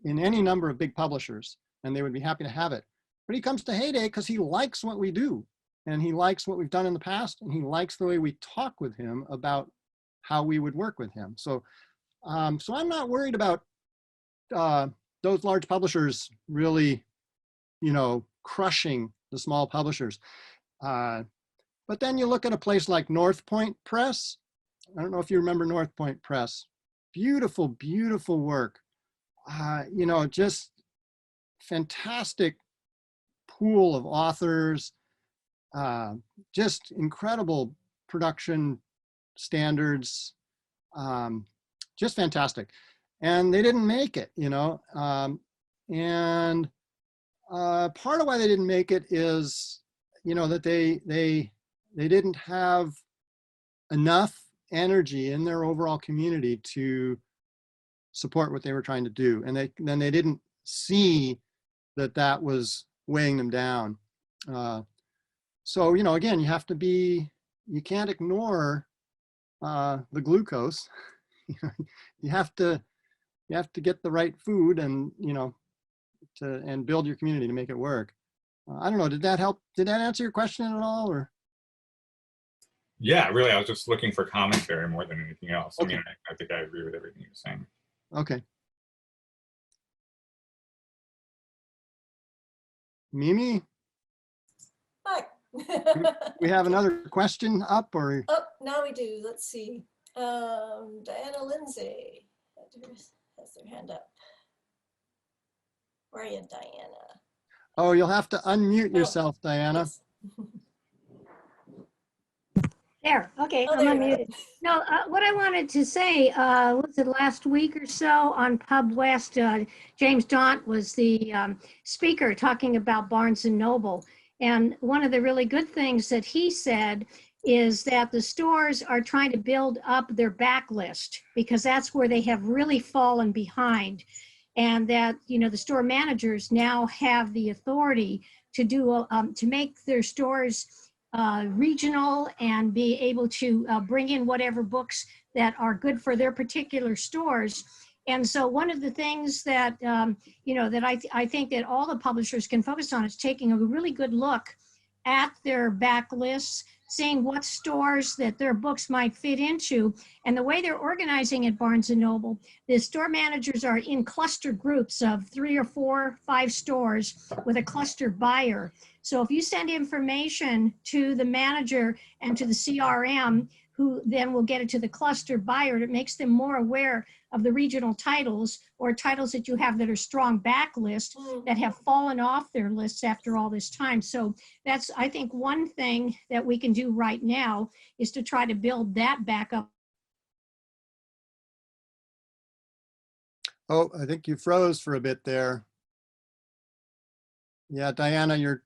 [SPEAKER 2] in any number of big publishers, and they would be happy to have it. But he comes to Heyday because he likes what we do, and he likes what we've done in the past, and he likes the way we talk with him about how we would work with him. So I'm not worried about those large publishers really, crushing the small publishers. But then you look at a place like North Point Press. I don't know if you remember North Point Press. Beautiful, beautiful work. Just fantastic pool of authors, just incredible production standards, just fantastic. And they didn't make it, and part of why they didn't make it is, that they didn't have enough energy in their overall community to support what they were trying to do. And then they didn't see that was weighing them down. So, again, you can't ignore the glucose. You have to get the right food and, and build your community to make it work. I don't know, did that help? Did that answer your question at all, or?
[SPEAKER 4] Yeah, really, I was just looking for commentary more than anything else.
[SPEAKER 2] Okay.
[SPEAKER 4] I mean, I think I agree with everything you're saying.
[SPEAKER 2] Okay. Mimi,
[SPEAKER 3] Hi.
[SPEAKER 2] we have another question up, or?
[SPEAKER 3] Oh, now we do. Let's see. Diana Lindsay has their hand up. Where are you, Diana?
[SPEAKER 2] Oh, you'll have to unmute yourself, Diana.
[SPEAKER 3] Yes.
[SPEAKER 5] There, okay,
[SPEAKER 3] Oh,
[SPEAKER 5] I'm
[SPEAKER 3] there you are.
[SPEAKER 5] unmuted. No, what I wanted to say, was it last week or so on Pub West, James Daunt was the speaker talking about Barnes and Noble. And one of the really good things that he said is that the stores are trying to build up their backlist because that's where they have really fallen behind. And that, the store managers now have the authority to do, to make their stores regional and be able to bring in whatever books that are good for their particular stores. And so one of the things that, that I think that all the publishers can focus on is taking a really good look at their backlists, seeing what stores that their books might fit into. And the way they're organizing at Barnes & Noble, the store managers are in cluster groups of 3 or 4, 5 stores with a cluster buyer. So if you send information to the manager and to the CRM, who then will get it to the cluster buyer, it makes them more aware of the regional titles or titles that you have that are strong backlist that have fallen off their lists after all this time. So that's, I think, one thing that we can do right now is to try to build that back up.
[SPEAKER 2] Oh, I think you froze for a bit there. Yeah, Diana, your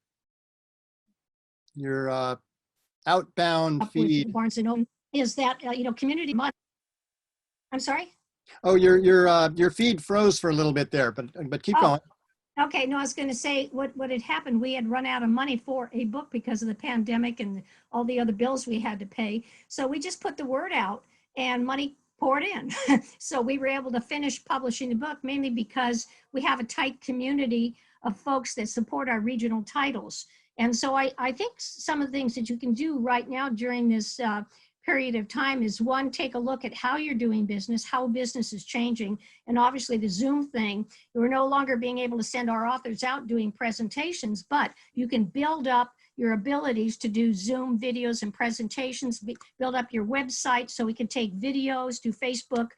[SPEAKER 2] outbound feed.
[SPEAKER 5] Barnes & Noble is that, community month. I'm sorry?
[SPEAKER 2] Oh, your feed froze for a little bit there, but keep going.
[SPEAKER 5] Okay, no, I was going to say what had happened. We had run out of money for a book because of the pandemic and all the other bills we had to pay. So we just put the word out and money poured in. So we were able to finish publishing the book mainly because we have a tight community of folks that support our regional titles. And so I think some of the things that you can do right now during this period of time is, one, take a look at how you're doing business, how business is changing. And obviously the Zoom thing, we're no longer being able to send our authors out doing presentations, but you can build up your abilities to do Zoom videos and presentations, build up your website so we can take videos, do Facebook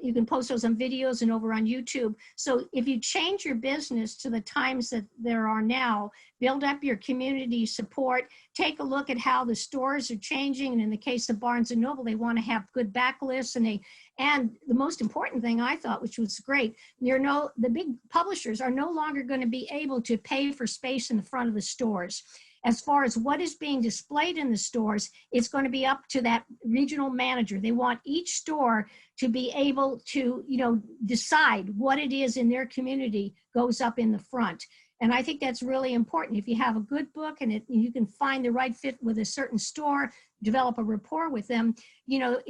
[SPEAKER 5] You can post those on videos and over on YouTube. So if you change your business to the times that there are now, build up your community support, take a look at how the stores are changing. And in the case of Barnes & Noble, they want to have good backlists, and the most important thing I thought, which was great, the big publishers are no longer going to be able to pay for space in the front of the stores. As far as what is being displayed in the stores, it's going to be up to that regional manager. They want each store to be able to, decide what it is in their community goes up in the front. And I think that's really important. If you have a good book and you can find the right fit with a certain store, develop a rapport with them,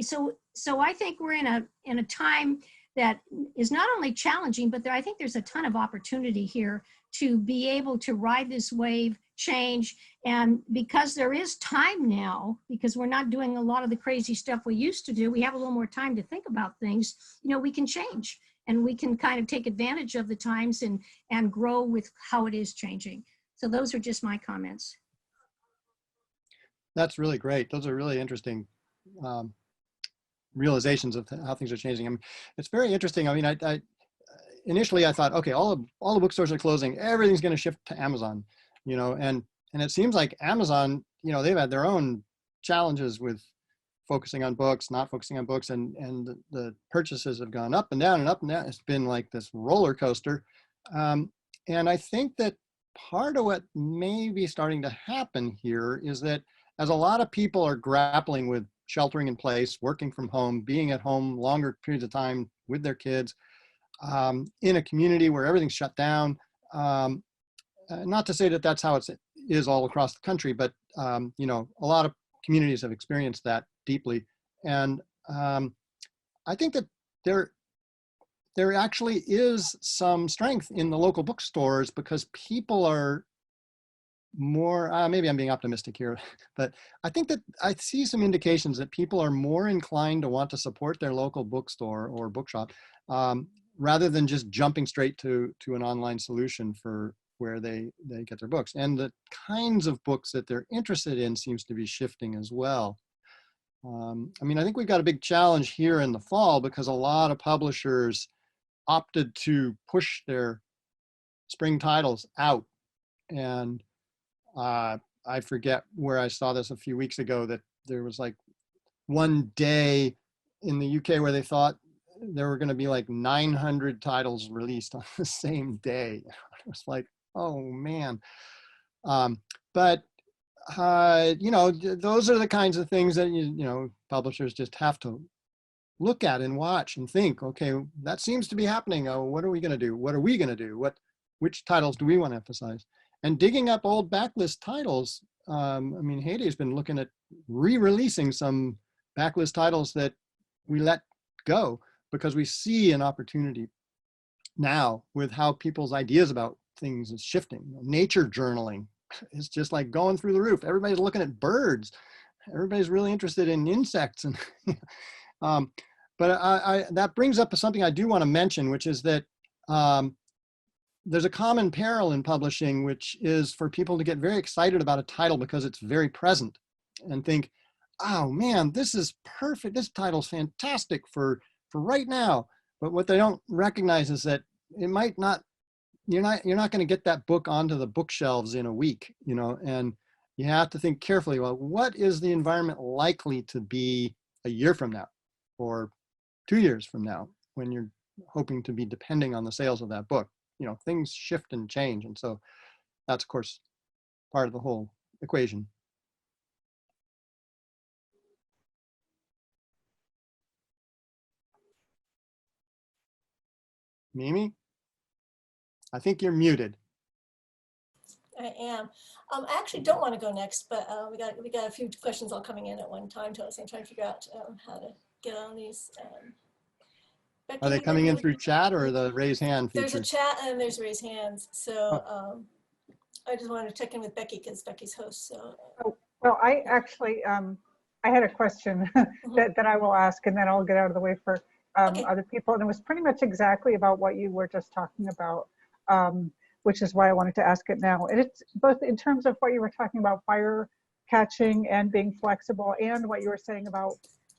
[SPEAKER 5] so I think we're in a time that is not only challenging, but I think there's a ton of opportunity here to be able to ride this wave, change. And because there is time now, because we're not doing a lot of the crazy stuff we used to do, we have a little more time to think about things, we can change and we can kind of take advantage of the times and grow with how it is changing. So those are just my comments.
[SPEAKER 2] That's really great. Those are really interesting realizations of how things are changing. I mean, it's very interesting. I mean, I initially I thought, okay, all the bookstores are closing. Everything's going to shift to Amazon, and it seems like Amazon, they've had their own challenges with focusing on books, not focusing on books, and the purchases have gone up and down and up and down. It's been like this roller coaster. And I think that part of what may be starting to happen here is that as a lot of people are grappling with sheltering in place, working from home, being at home longer periods of time with their kids, in a community where everything's shut down. Not to say that that's how it is all across the country, but a lot of communities have experienced that deeply. And I think that there actually is some strength in the local bookstores because people are more, maybe I'm being optimistic here, but I think that I see some indications that people are more inclined to want to support their local bookstore or bookshop rather than just jumping straight to an online solution for where they get their books. And the kinds of books that they're interested in seems to be shifting as well. I mean, I think we've got a big challenge here in the fall because a lot of publishers opted to push their spring titles out. And I forget where I saw this a few weeks ago that there was like one day in the UK where they thought there were going to be like 900 titles released on the same day. It was like, oh man. But those are the kinds of things that, publishers just have to look at and watch and think, okay, that seems to be happening. Oh, what are we going to do? What are we going to do? Which titles do we want to emphasize? And digging up old backlist titles. I mean, Hayday's been looking at re-releasing some backlist titles that we let go because we see an opportunity now with how people's ideas about things is shifting. Nature journaling is just like going through the roof. Everybody's looking at birds. Everybody's really interested in insects. And but that brings up something I do want to mention, which is that there's a common peril in publishing, which is for people to get very excited about a title because it's very present and think, oh man, this is perfect. This title's fantastic for right now. But what they don't recognize is that it might not, you're not going to get that book onto the bookshelves in a week, and you have to think carefully, well, what is the environment likely to be a year from now or 2 years from now when you're hoping to be depending on the sales of that book? Things shift and change. And so that's, of course, part of the whole equation. Mimi, I think you're muted.
[SPEAKER 3] I am. I actually don't want to go next, but we got a few questions all coming in at one time to us. I'm trying to figure out how to get on these.
[SPEAKER 2] Are they coming in through chat or the raise hand feature?
[SPEAKER 3] There's a chat and there's raise hands. So I just wanted to check in with Becky because Becky's host. So.
[SPEAKER 1] Well, I actually, I had a question that I will ask, and then I'll get out of the way for other people. And it was pretty much exactly about what you were just talking about, which is why I wanted to ask it now. And it's both in terms of what you were talking about, fire catching and being flexible, and what you were saying about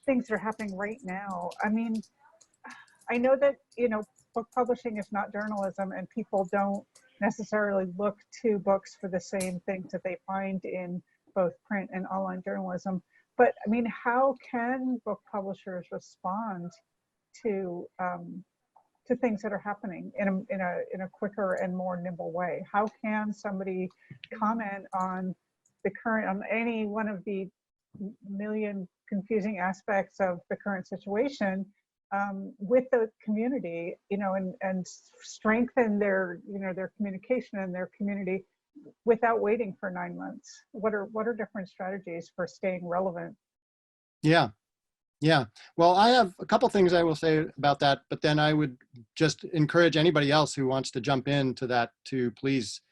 [SPEAKER 1] things that are happening right now. I mean, I know that, book publishing is not journalism, and people don't necessarily look to books for the same things that they find in both print and online journalism. But I mean, how can book publishers respond to things that are happening in a quicker and more nimble way? How can somebody comment on any one of the million confusing aspects of the current situation with the community, and strengthen their communication and their community without waiting for 9 months? What are different strategies for staying relevant?
[SPEAKER 2] Yeah. Yeah. Well, I have a couple things I will say about that, but then I would just encourage anybody else who wants to jump into that to please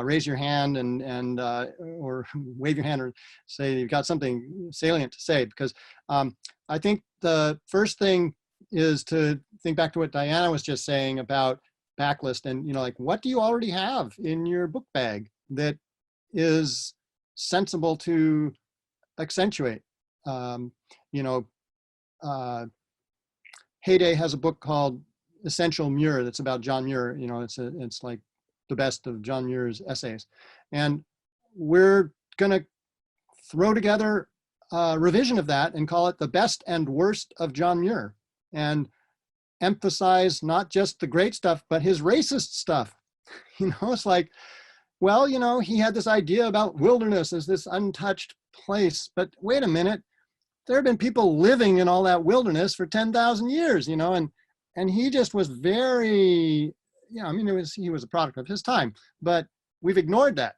[SPEAKER 2] raise your hand and or wave your hand or say you've got something salient to say, because I think the first thing is to think back to what Diana was just saying about backlist, and like, what do you already have in your book bag that is sensible to accentuate? Heyday has a book called Essential Muir that's about John Muir. It's like the best of John Muir's essays, and we're gonna throw together a revision of that and call it the best and worst of John Muir, and emphasize not just the great stuff but his racist stuff. It's like, well, he had this idea about wilderness as this untouched place, but wait a minute, there have been people living in all that wilderness for 10,000 years, and he just was very, he was a product of his time, but we've ignored that.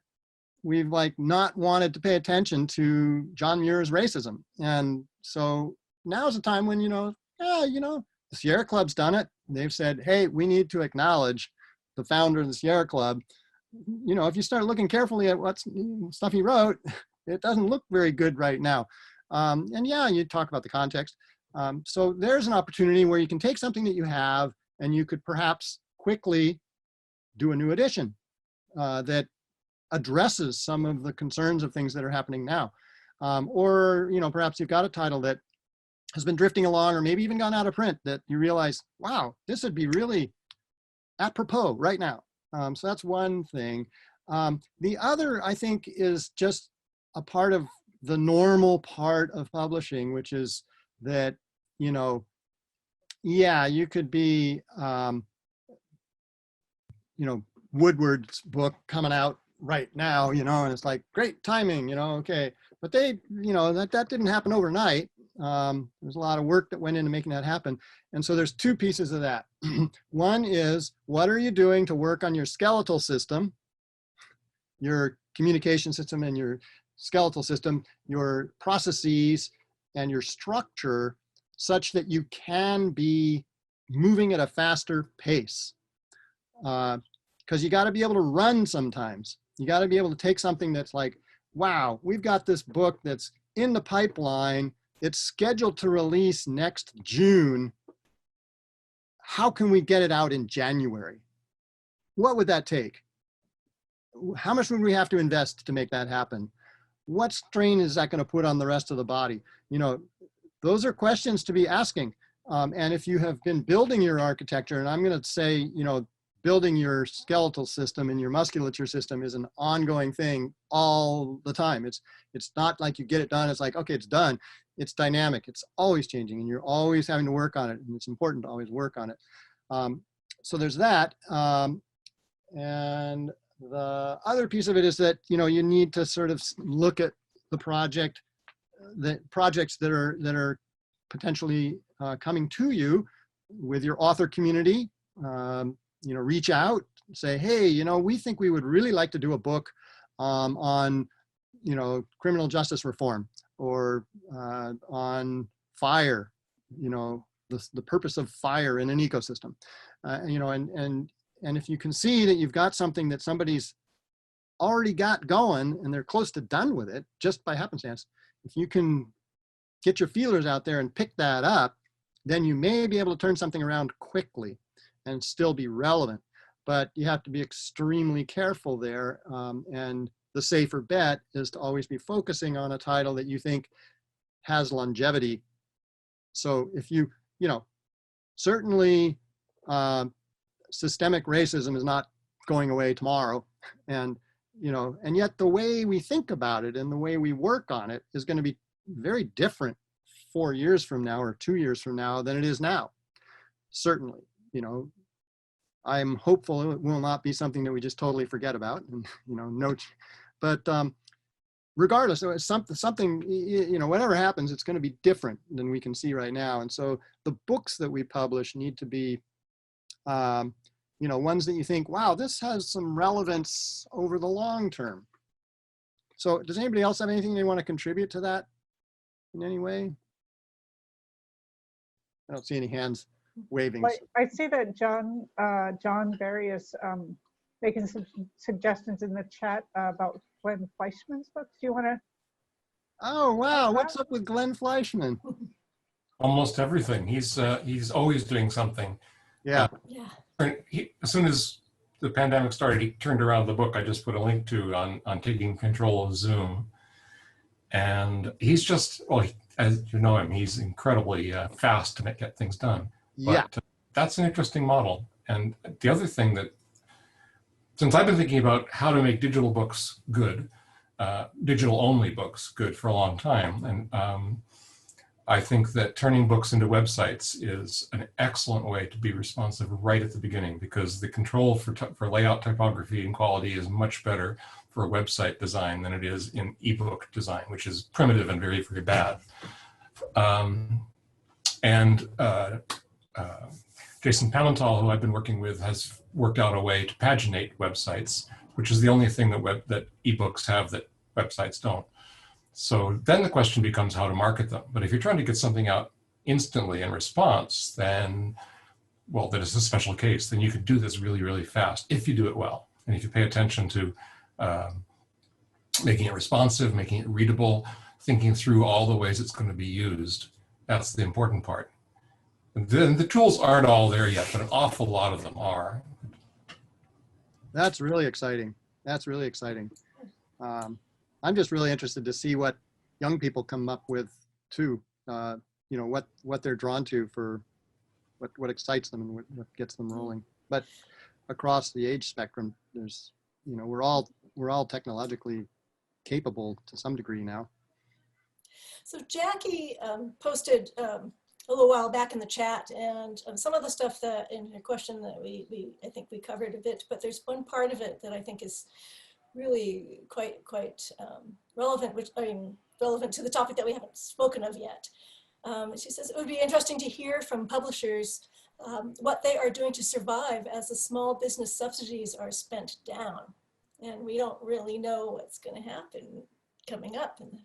[SPEAKER 2] We've not wanted to pay attention to John Muir's racism. And so now's the time when, the Sierra Club's done it. They've said, hey, we need to acknowledge the founder of the Sierra Club. If you start looking carefully at what stuff he wrote, it doesn't look very good right now. And yeah, you talk about the context. So there's an opportunity where you can take something that you have and you could perhaps quickly do a new edition that addresses some of the concerns of things that are happening now. Or, perhaps you've got a title that has been drifting along or maybe even gone out of print that you realize, wow, this would be really apropos right now. So that's one thing. The other, I think, is just a part of the normal part of publishing, which is that, yeah, you could be, Woodward's book coming out right now, and it's like, great timing, okay. But they, that didn't happen overnight. There's a lot of work that went into making that happen. And so there's two pieces of that. One is, what are you doing to work on your skeletal system, your communication system and your skeletal system, your processes and your structure, such that you can be moving at a faster pace. Because you got to be able to run sometimes. You got to be able to take something that's like, wow, we've got this book that's in the pipeline. It's scheduled to release next June. How can we get it out in January? What would that take? How much would we have to invest to make that happen? What strain is that going to put on the rest of the body? Those are questions to be asking. And if you have been building your architecture, and I'm going to say, building your skeletal system and your musculature system is an ongoing thing all the time. It's not like you get it done. It's like, okay, it's done. It's dynamic. It's always changing, and you're always having to work on it. And it's important to always work on it. So there's that. And the other piece of it is that, you need to sort of look at the projects that are potentially coming to you with your author community. Reach out, say, hey, we think we would really like to do a book on, criminal justice reform, or on fire, the purpose of fire in an ecosystem. And if you can see that you've got something that somebody's already got going and they're close to done with it just by happenstance, if you can get your feelers out there and pick that up, then you may be able to turn something around quickly and still be relevant. But you have to be extremely careful there. And the safer bet is to always be focusing on a title that you think has longevity. So if you certainly systemic racism is not going away tomorrow. And, you know, and yet the way we think about it and the way we work on it is going to be very different 4 years from now or 2 years from now than it is now. Certainly, you know, I'm hopeful it will not be something that we just totally forget about, and, you know, but regardless, it's something, you know, whatever happens, it's going to be different than we can see right now. And so the books that we publish need to be, you know, ones that you think, wow, this has some relevance over the long term. So does anybody else have anything they want to contribute to that in any way? I don't see any hands waving.
[SPEAKER 1] I see that John Berry is making some suggestions in the chat about Glenn Fleischman's books. Do you want to?
[SPEAKER 2] Oh, wow. What's up with Glenn Fleischman?
[SPEAKER 6] Almost everything. He's always doing something.
[SPEAKER 2] Yeah.
[SPEAKER 3] Yeah.
[SPEAKER 6] As soon as the pandemic started, he turned around the book I just put a link to on taking control of Zoom. And he's just, well, as you know him, he's incredibly fast to get things done.
[SPEAKER 2] Yeah.
[SPEAKER 6] But that's an interesting model. And the other thing that, since I've been thinking about how to make digital books good, digital only books good for a long time, and I think that turning books into websites is an excellent way to be responsive right at the beginning, because the control for layout, typography, and quality is much better for a website design than it is in ebook design, which is primitive and very, very bad. Jason Palantal, who I've been working with, has worked out a way to paginate websites, which is the only thing that ebooks have that websites don't. So then the question becomes how to market them. But if you're trying to get something out instantly in response, then, well, that is a special case. Then you can do this really, really fast if you do it well. And if you pay attention to making it responsive, making it readable, thinking through all the ways it's going to be used, that's the important part. And then the tools aren't all there yet, but an awful lot of them are.
[SPEAKER 2] That's really exciting. That's really exciting. I'm just really interested to see what young people come up with too. You know, what they're drawn to, for what excites them and what gets them rolling. But across the age spectrum, there's, you know, we're all technologically capable to some degree now.
[SPEAKER 3] So Jackie posted a little while back in the chat, and some of the stuff that in her question that I think we covered a bit, but there's one part of it that I think is really quite relevant, which relevant to the topic that we haven't spoken of yet. She says, it would be interesting to hear from publishers what they are doing to survive as the small business subsidies are spent down. And we don't really know what's going to happen coming up in the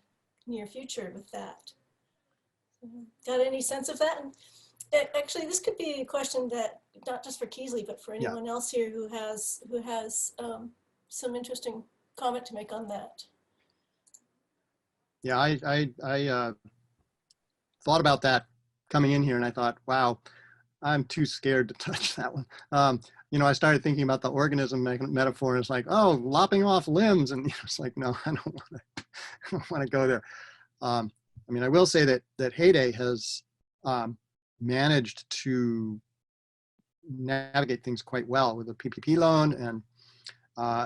[SPEAKER 3] near future with that. Got any sense of that? And actually, this could be a question that not just for Keasley, but for anyone else here who has some interesting comment to make on that.
[SPEAKER 2] Yeah, I thought about that coming in here, and I thought, wow, I'm too scared to touch that one. You know, I started thinking about the organism metaphor, and it's like, oh, lopping off limbs, and it's like, no, I don't want to go there. I mean, I will say that Heyday has managed to navigate things quite well with a PPP loan,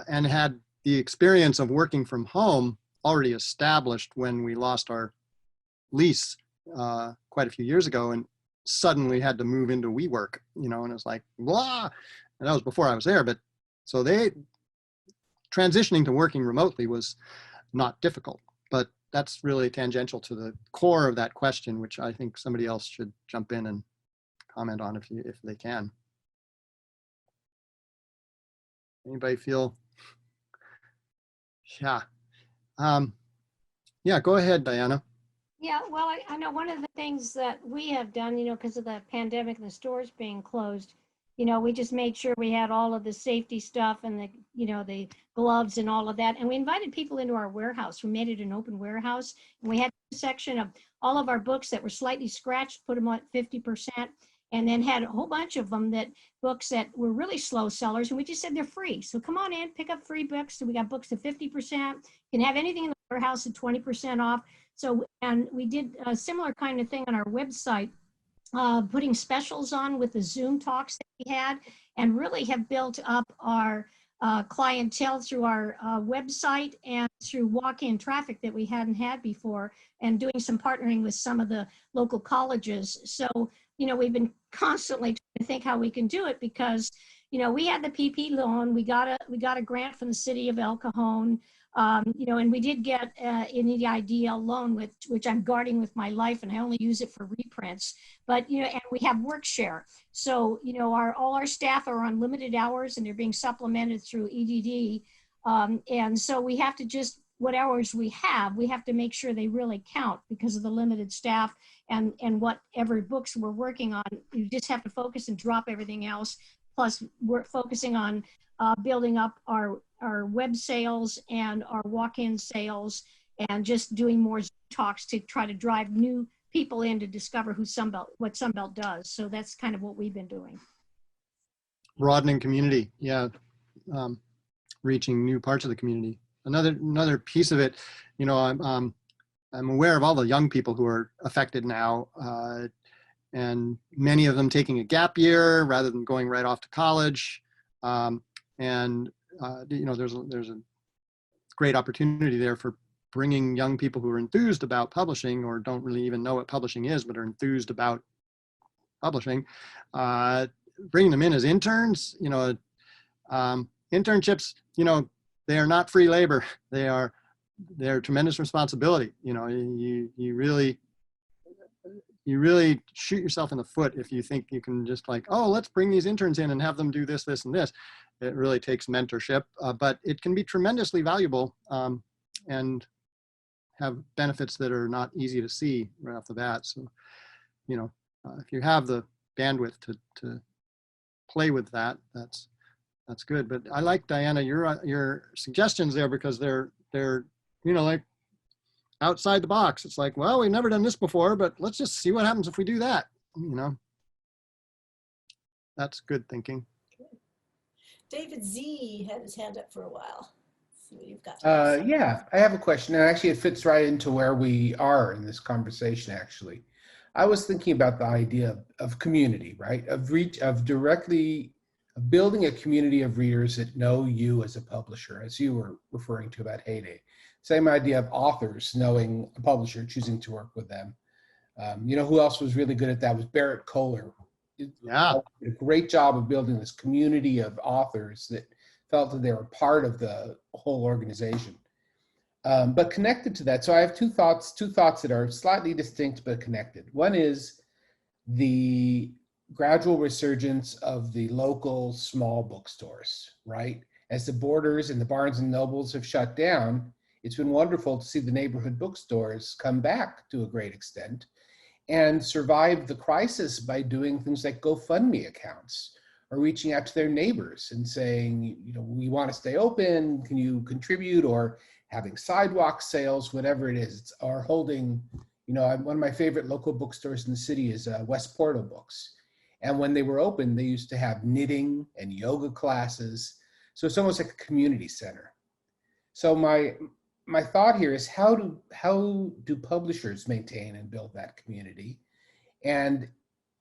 [SPEAKER 2] and had the experience of working from home already established when we lost our lease quite a few years ago, and suddenly had to move into WeWork, you know, and it's like, blah, and that was before I was there. But so transitioning to working remotely was not difficult, but that's really tangential to the core of that question, which I think somebody else should jump in and comment on if they can. Anybody feel? Yeah. Yeah, go ahead, Diana.
[SPEAKER 5] Yeah, well, I know one of the things that we have done, you know, because of the pandemic and the stores being closed, you know, we just made sure we had all of the safety stuff and the, you know, the gloves and all of that. And we invited people into our warehouse. We made it an open warehouse. And we had a section of all of our books that were slightly scratched, put them at 50%, and then had a whole bunch of them books that were really slow sellers. And we just said they're free. So come on in, pick up free books. So we got books at 50%. You can have anything in the warehouse at 20% off. So, and we did a similar kind of thing on our website. putting specials on with the Zoom talks that we had, and really have built up our clientele through our website and through walk-in traffic that we hadn't had before, and doing some partnering with some of the local colleges. So, you know, we've been constantly trying to think how we can do it, because, you know, we had the PP loan, we got a grant from the city of El Cajon, you know, and we did get an IDL loan, which I'm guarding with my life, and I only use it for reprints. But, you know, and we have WorkShare. So, you know, all our staff are on limited hours, and they're being supplemented through EDD. And so we have to just, what hours we have to make sure they really count because of the limited staff and whatever books we're working on. You just have to focus and drop everything else. Plus, we're focusing on building up our web sales and our walk-in sales, and just doing more talks to try to drive new people in to discover what Sunbelt does. So that's kind of what we've been doing.
[SPEAKER 2] Broadening community, yeah, reaching new parts of the community. Another piece of it, you know, I'm aware of all the young people who are affected now, and many of them taking a gap year rather than going right off to college. You know, there's a great opportunity there for bringing young people who are enthused about publishing, or don't really even know what publishing is, but are enthused about publishing, bringing them in as interns. You know, internships, you know, they are not free labor. They're tremendous responsibility. You know, you really shoot yourself in the foot if you think you can just like, oh, let's bring these interns in and have them do this, this, and this. It really takes mentorship, but it can be tremendously valuable, and have benefits that are not easy to see right off the bat. So, you know, if you have the bandwidth to play with that, that's good. But I like, Diana, your suggestions there, because they're you know, like outside the box. It's like, well, we've never done this before, but let's just see what happens if we do that. You know, that's good thinking.
[SPEAKER 3] David Z had his hand up for a while. Let's see what you've got.
[SPEAKER 7] Yeah, I have a question, and actually it fits right into where we are in this conversation. Actually, I was thinking about the idea of community, right? Of building a community of readers that know you as a publisher, as you were referring to about Heyday. Same idea of authors knowing a publisher, choosing to work with them. You know, who else was really good at that was Barrett Kohler.
[SPEAKER 2] Yeah,
[SPEAKER 7] Did a great job of building this community of authors that felt that they were part of the whole organization. But connected to that, so I have two thoughts that are slightly distinct but connected. One is the gradual resurgence of the local small bookstores, right? As the Borders and the Barnes and Nobles have shut down, it's been wonderful to see the neighborhood bookstores come back to a great extent and survive the crisis by doing things like GoFundMe accounts, or reaching out to their neighbors and saying, you know, we want to stay open, can you contribute, or having sidewalk sales, whatever it is, or holding, you know, one of my favorite local bookstores in the city is West Portal Books. And when they were open, they used to have knitting and yoga classes. So it's almost like a community center. So my thought here is how do publishers maintain and build that community? And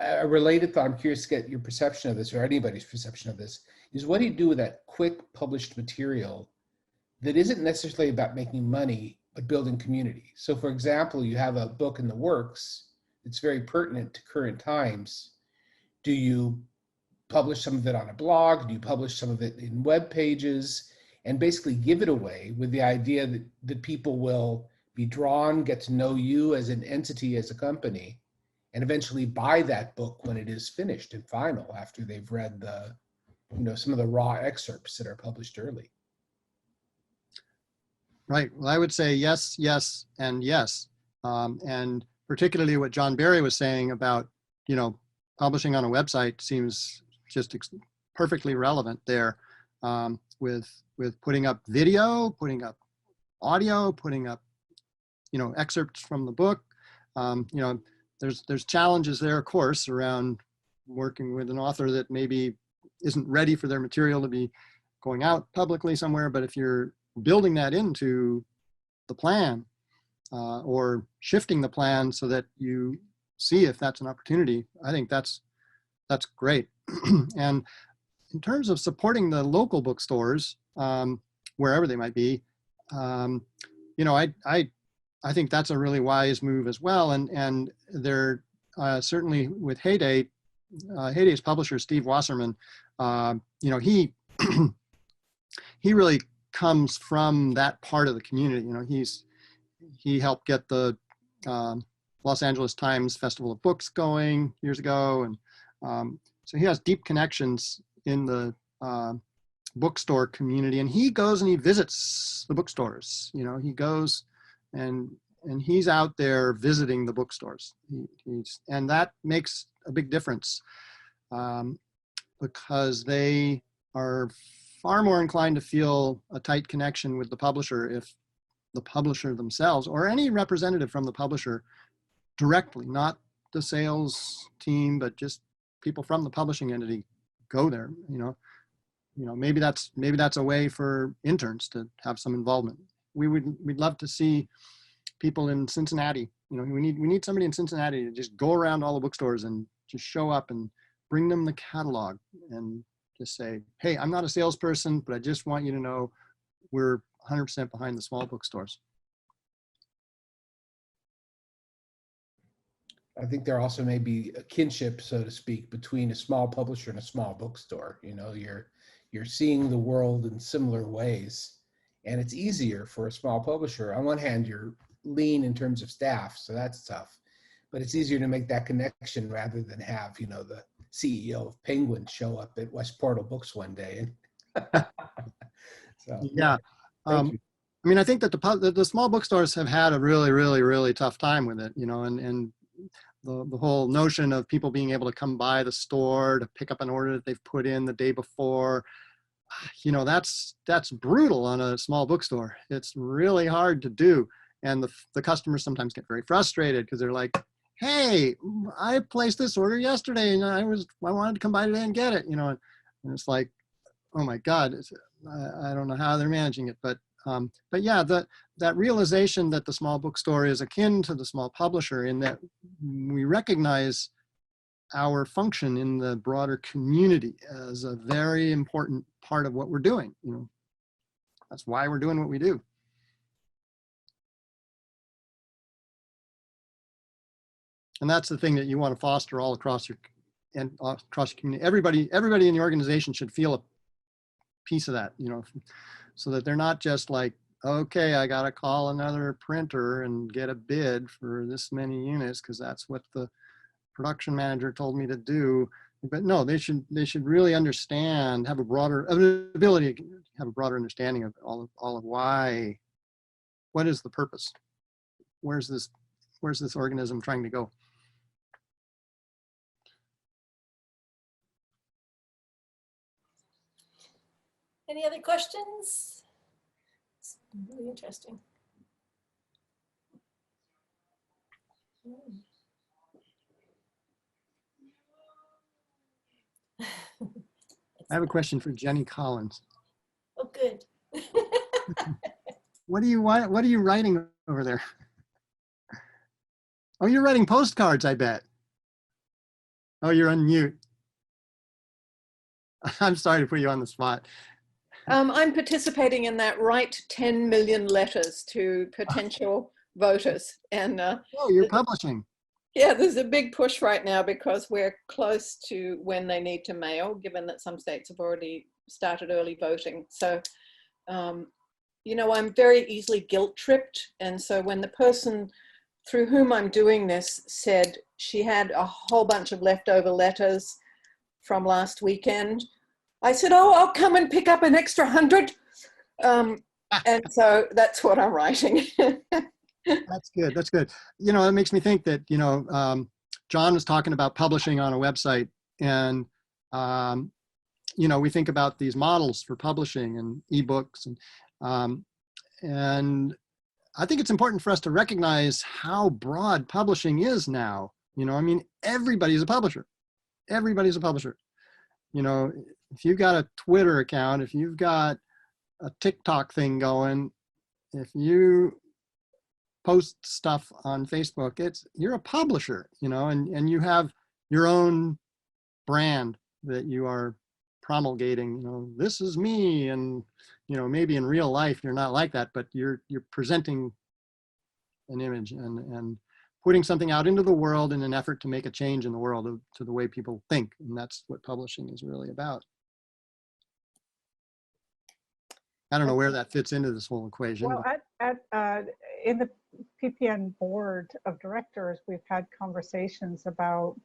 [SPEAKER 7] a related thought, I'm curious to get your perception of this, or anybody's perception of this, is what do you do with that quick published material that isn't necessarily about making money, but building community? So for example, you have a book in the works that's very pertinent to current times. Do you publish some of it on a blog? Do you publish some of it in web pages? And basically give it away with the idea that people will be drawn, get to know you as an entity, as a company, and eventually buy that book when it is finished and final, after they've read the, you know, some of the raw excerpts that are published early.
[SPEAKER 2] Right. Well, I would say yes, yes, and yes. And particularly what John Barry was saying about, you know, publishing on a website seems just perfectly relevant there, with putting up video, putting up audio, putting up, you know, excerpts from the book. You know, there's challenges there, of course, around working with an author that maybe isn't ready for their material to be going out publicly somewhere. But if you're building that into the plan, or shifting the plan so that you see if that's an opportunity, I think that's great. And in terms of supporting the local bookstores, wherever they might be, you know, I think that's a really wise move as well. And they're certainly with Heyday, Heyday's publisher, Steve Wasserman, you know, he really comes from that part of the community. You know, he helped get the Los Angeles Times Festival of Books going years ago. And so he has deep connections in the bookstore community, and he goes and he visits the bookstores. You know, he goes and he's out there visiting the bookstores. And that makes a big difference because they are far more inclined to feel a tight connection with the publisher if the publisher themselves or any representative from the publisher directly, not the sales team, but just people from the publishing entity go there. You know, maybe that's a way for interns to have some involvement. We'd love to see people in Cincinnati. You know, we need somebody in Cincinnati to just go around all the bookstores and just show up and bring them the catalog and just say, hey, I'm not a salesperson, but I just want you to know we're 100% behind the small bookstores.
[SPEAKER 7] I think there also may be a kinship, so to speak, between a small publisher and a small bookstore. You know, you're seeing the world in similar ways, and it's easier for a small publisher. On one hand, you're lean in terms of staff, so that's tough, but it's easier to make that connection rather than have, you know, the CEO of Penguin show up at West Portal Books one day. And so,
[SPEAKER 2] yeah.
[SPEAKER 7] Thank you.
[SPEAKER 2] I mean, I think that the small bookstores have had a really, really, really tough time with it, you know, and the whole notion of people being able to come by the store to pick up an order that they've put in the day before, you know, that's brutal on a small bookstore. It's really hard to do. And the customers sometimes get very frustrated because they're like, hey, I placed this order yesterday and I wanted to come by today and get it, you know, and it's like, oh my God, I don't know how they're managing it, but yeah, that realization that the small bookstore is akin to the small publisher in that we recognize our function in the broader community as a very important part of what we're doing. You know, that's why we're doing what we do. And that's the thing that you want to foster all across your community. Everybody in the organization should feel a piece of that, you know, so that they're not just like, okay, I got to call another printer and get a bid for this many units because that's what the production manager told me to do. But no, they should really understand, have a broader ability to have a broader understanding of all of why, what is the purpose? Where's this organism trying to go?
[SPEAKER 3] Any other questions? It's really interesting.
[SPEAKER 2] I have a question for Jenny Collins.
[SPEAKER 3] Oh, good.
[SPEAKER 2] What are you writing over there? Oh, you're writing postcards, I bet. Oh, you're on mute. I'm sorry to put you on the spot.
[SPEAKER 8] I'm participating in that write 10 million letters to potential voters. And
[SPEAKER 2] oh, you're publishing.
[SPEAKER 8] Yeah, there's a big push right now because we're close to when they need to mail, given that some states have already started early voting. So, you know, I'm very easily guilt tripped. And so when the person through whom I'm doing this said she had a whole bunch of leftover letters from last weekend, I said, oh, I'll come and pick up an extra 100. And so that's what I'm writing.
[SPEAKER 2] That's good. That's good. You know, it makes me think that, you know, John was talking about publishing on a website and, you know, we think about these models for publishing and ebooks and I think it's important for us to recognize how broad publishing is now. You know, I mean, everybody's a publisher. Everybody's a publisher. You know, if you've got a Twitter account, if you've got a TikTok thing going, if you post stuff on Facebook, you're a publisher, you know, and you have your own brand that you are promulgating, you know, this is me. And, you know, maybe in real life, you're not like that, but you're presenting an image and putting something out into the world in an effort to make a change in the world to the way people think. And that's what publishing is really about. I don't know where that fits into this whole equation.
[SPEAKER 1] Well, in the PPN board of directors, we've had conversations about,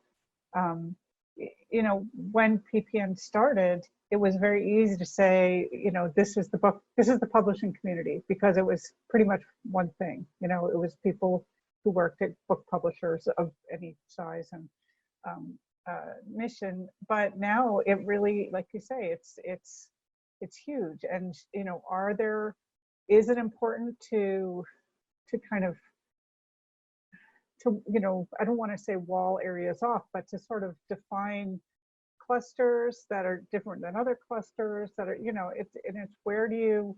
[SPEAKER 1] you know, when PPN started, it was very easy to say, you know, this is the publishing community, because it was pretty much one thing. You know, it was people who worked at book publishers of any size and mission. But now it really, like you say, it's huge. And, you know, is it important to kind of, you know, I don't want to say wall areas off, but to sort of define clusters that are different than other clusters that are, you know, it's where do you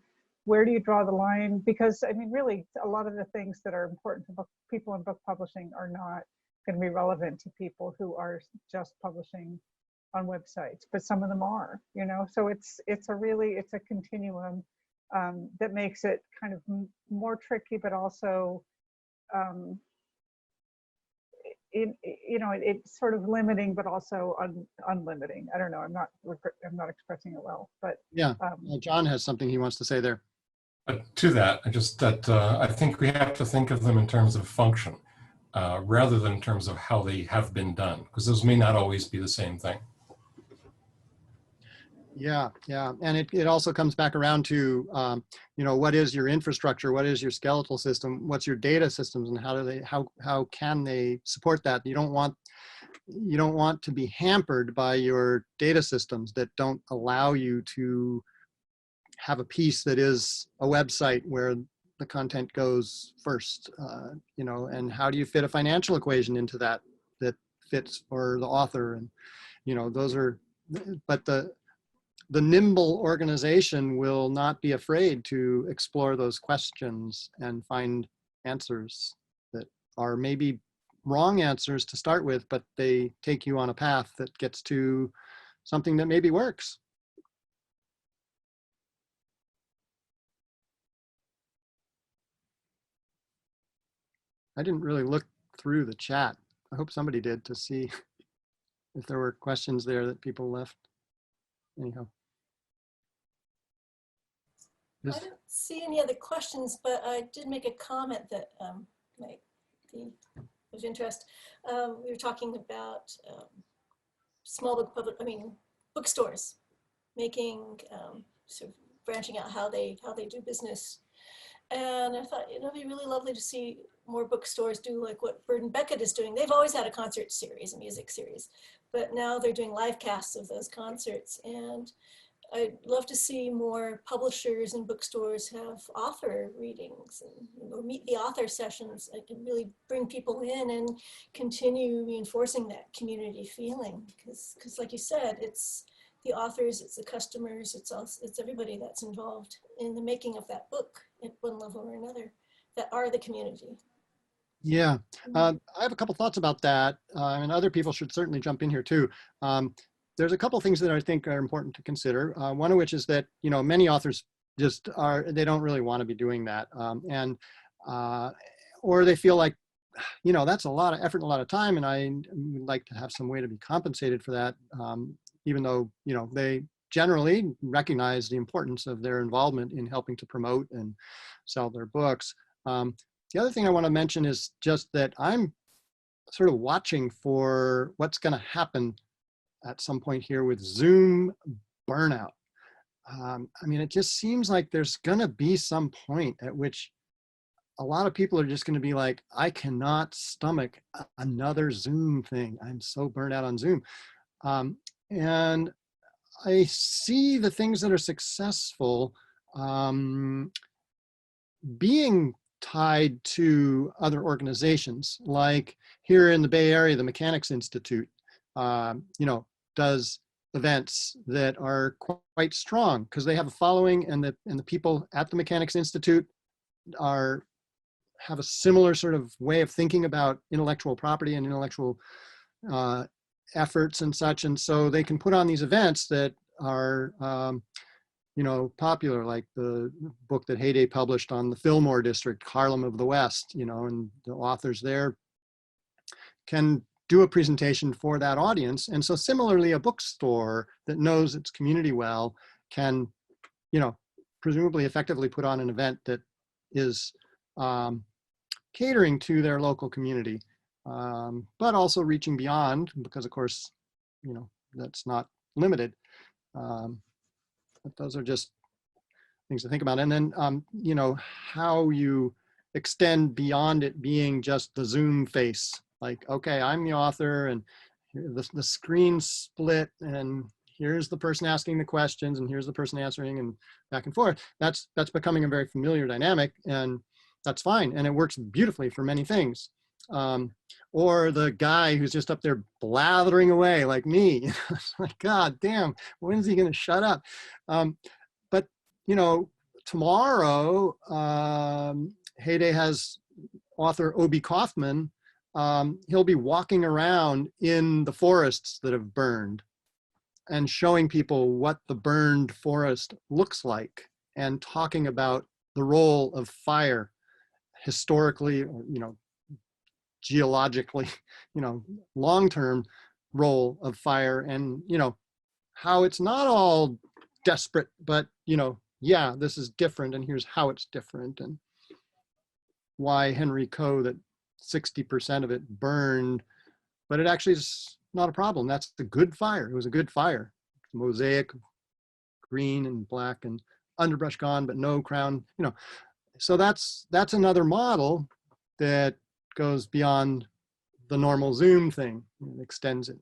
[SPEAKER 1] draw the line? Because I mean, really, a lot of the things that are important to people in book publishing are not going to be relevant to people who are just publishing on websites, but some of them are, you know. So it's a continuum that makes it kind of more tricky, but also you know, it's sort of limiting, but also unlimiting. I don't know. I'm not expressing it well, but
[SPEAKER 2] yeah, John has something he wants to say there.
[SPEAKER 6] To that, I think we have to think of them in terms of function rather than in terms of how they have been done, because those may not always be the same thing.
[SPEAKER 2] Yeah, yeah, and it also comes back around to you know, what is your infrastructure, what is your skeletal system, what's your data systems, and how can they support that? You don't want to be hampered by your data systems that don't allow you to have a piece that is a website where the content goes first, you know, and how do you fit a financial equation into that fits for the author? And, you know, those are, but the nimble organization will not be afraid to explore those questions and find answers that are maybe wrong answers to start with, but they take you on a path that gets to something that maybe works. I didn't really look through the chat. I hope somebody did to see if there were questions there that people left. Anyhow.
[SPEAKER 3] I don't see any other questions, but I did make a comment that might be of interest. We were talking about small book bookstores making sort of branching out how they do business. And I thought, it'd be really lovely to see more bookstores do like what Bird and Beckett is doing. They've always had a concert series, a music series, but now they're doing live casts of those concerts. And I'd love to see more publishers and bookstores have author readings and or meet the author sessions. I can really bring people in and continue reinforcing that community feeling. Because like you said, it's the authors, it's the customers, it's everybody that's involved in the making of that book at one level or another that are the community.
[SPEAKER 2] Yeah, I have a couple thoughts about that, and other people should certainly jump in here too. There's a couple things that I think are important to consider. One of which is that, you know, many authors just they don't really want to be doing that, or they feel like, you know, that's a lot of effort and a lot of time, and I would like to have some way to be compensated for that, even though, you know, they generally recognize the importance of their involvement in helping to promote and sell their books. The other thing I want to mention is just that I'm sort of watching for what's going to happen at some point here with Zoom burnout. I mean, it just seems like there's going to be some point at which a lot of people are just going to be like, I cannot stomach another Zoom thing. I'm so burnt out on Zoom. And I see the things that are successful being tied to other organizations, like here in the Bay Area, the Mechanics Institute, you know, does events that are quite strong because they have a following, and the people at the Mechanics Institute have a similar sort of way of thinking about intellectual property and intellectual efforts and such. And so they can put on these events that are, you know, popular, like the book that Heyday published on the Fillmore District, Harlem of the West, you know, and the authors there can do a presentation for that audience. And so similarly, a bookstore that knows its community well can, you know, presumably effectively put on an event that is catering to their local community, but also reaching beyond, because of course, you know, that's not limited. But those are just things to think about. And then, you know, how you extend beyond it being just the Zoom face. Like, okay, I'm the author and the screen split and here's the person asking the questions and here's the person answering and back and forth. That's becoming a very familiar dynamic, and that's fine. And it works beautifully for many things. Or the guy who's just up there blathering away like me. It's like, God damn, when's he gonna shut up? But, you know, tomorrow, Heyday has author Obi Kaufman. He'll be walking around in the forests that have burned and showing people what the burned forest looks like and talking about the role of fire historically, or, you know, geologically, you know, long-term role of fire, and, you know, how it's not all desperate, but, you know, yeah, this is different and here's how it's different, and why Henry Coe that 60% of it burned, but it actually is not a problem. That's the good fire. It was a good fire. Mosaic, green and black and underbrush gone, but no crown, you know. So that's another model that goes beyond the normal Zoom thing and extends it.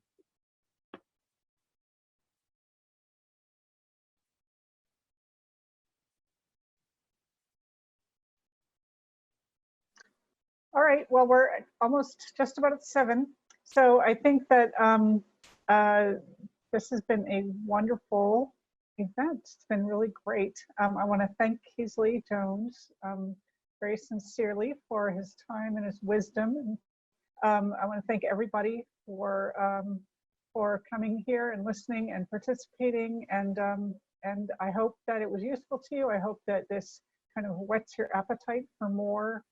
[SPEAKER 1] All right, well, we're almost just about at 7. So I think that this has been a wonderful event. It's been really great. I want to thank Keasley Jones very sincerely for his time and his wisdom. And I want to thank everybody for coming here and listening and participating. And I hope that it was useful to you. I hope that this kind of whets your appetite for more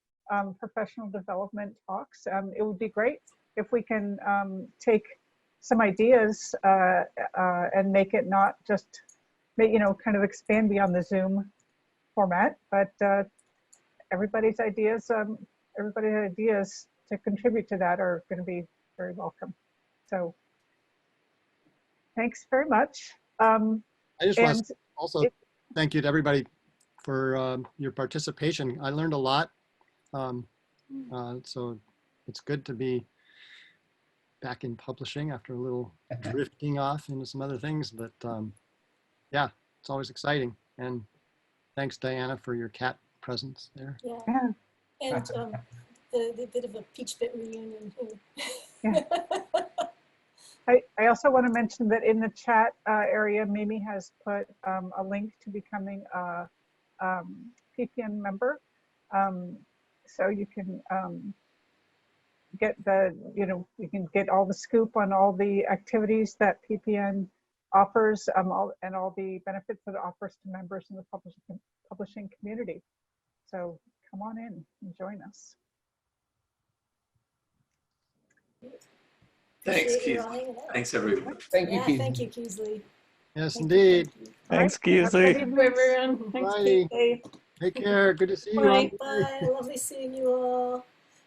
[SPEAKER 1] professional development talks. It would be great if we can take some ideas and make it not just, you know, kind of expand beyond the Zoom format, but everybody's ideas to contribute to that are going to be very welcome. So thanks very much.
[SPEAKER 2] I just want to also thank you to everybody for your participation. I learned a lot. So it's good to be back in publishing after a little drifting off into some other things, but yeah, it's always exciting. And thanks, Diana, for your cat presence there.
[SPEAKER 3] Yeah. And the bit of a peach bit reunion too.
[SPEAKER 1] Yeah. I also want to mention that in the chat area, Mimi has put a link to becoming a PPN member. So you can get you can get all the scoop on all the activities that PPN offers and all the benefits that it offers to members in the publishing community. So come on in and join us.
[SPEAKER 9] Thanks, Keasley. Thanks, everyone.
[SPEAKER 7] Thank you, Keasley.
[SPEAKER 3] Thank you, Keasley.
[SPEAKER 2] Yes, indeed.
[SPEAKER 10] Thanks,
[SPEAKER 1] Right.
[SPEAKER 10] Keasley.
[SPEAKER 3] Thank you, everyone. Thanks,
[SPEAKER 2] Bye.
[SPEAKER 3] Keasley.
[SPEAKER 2] Take care. Good to see you.
[SPEAKER 3] Bye. Bye. Lovely seeing you all.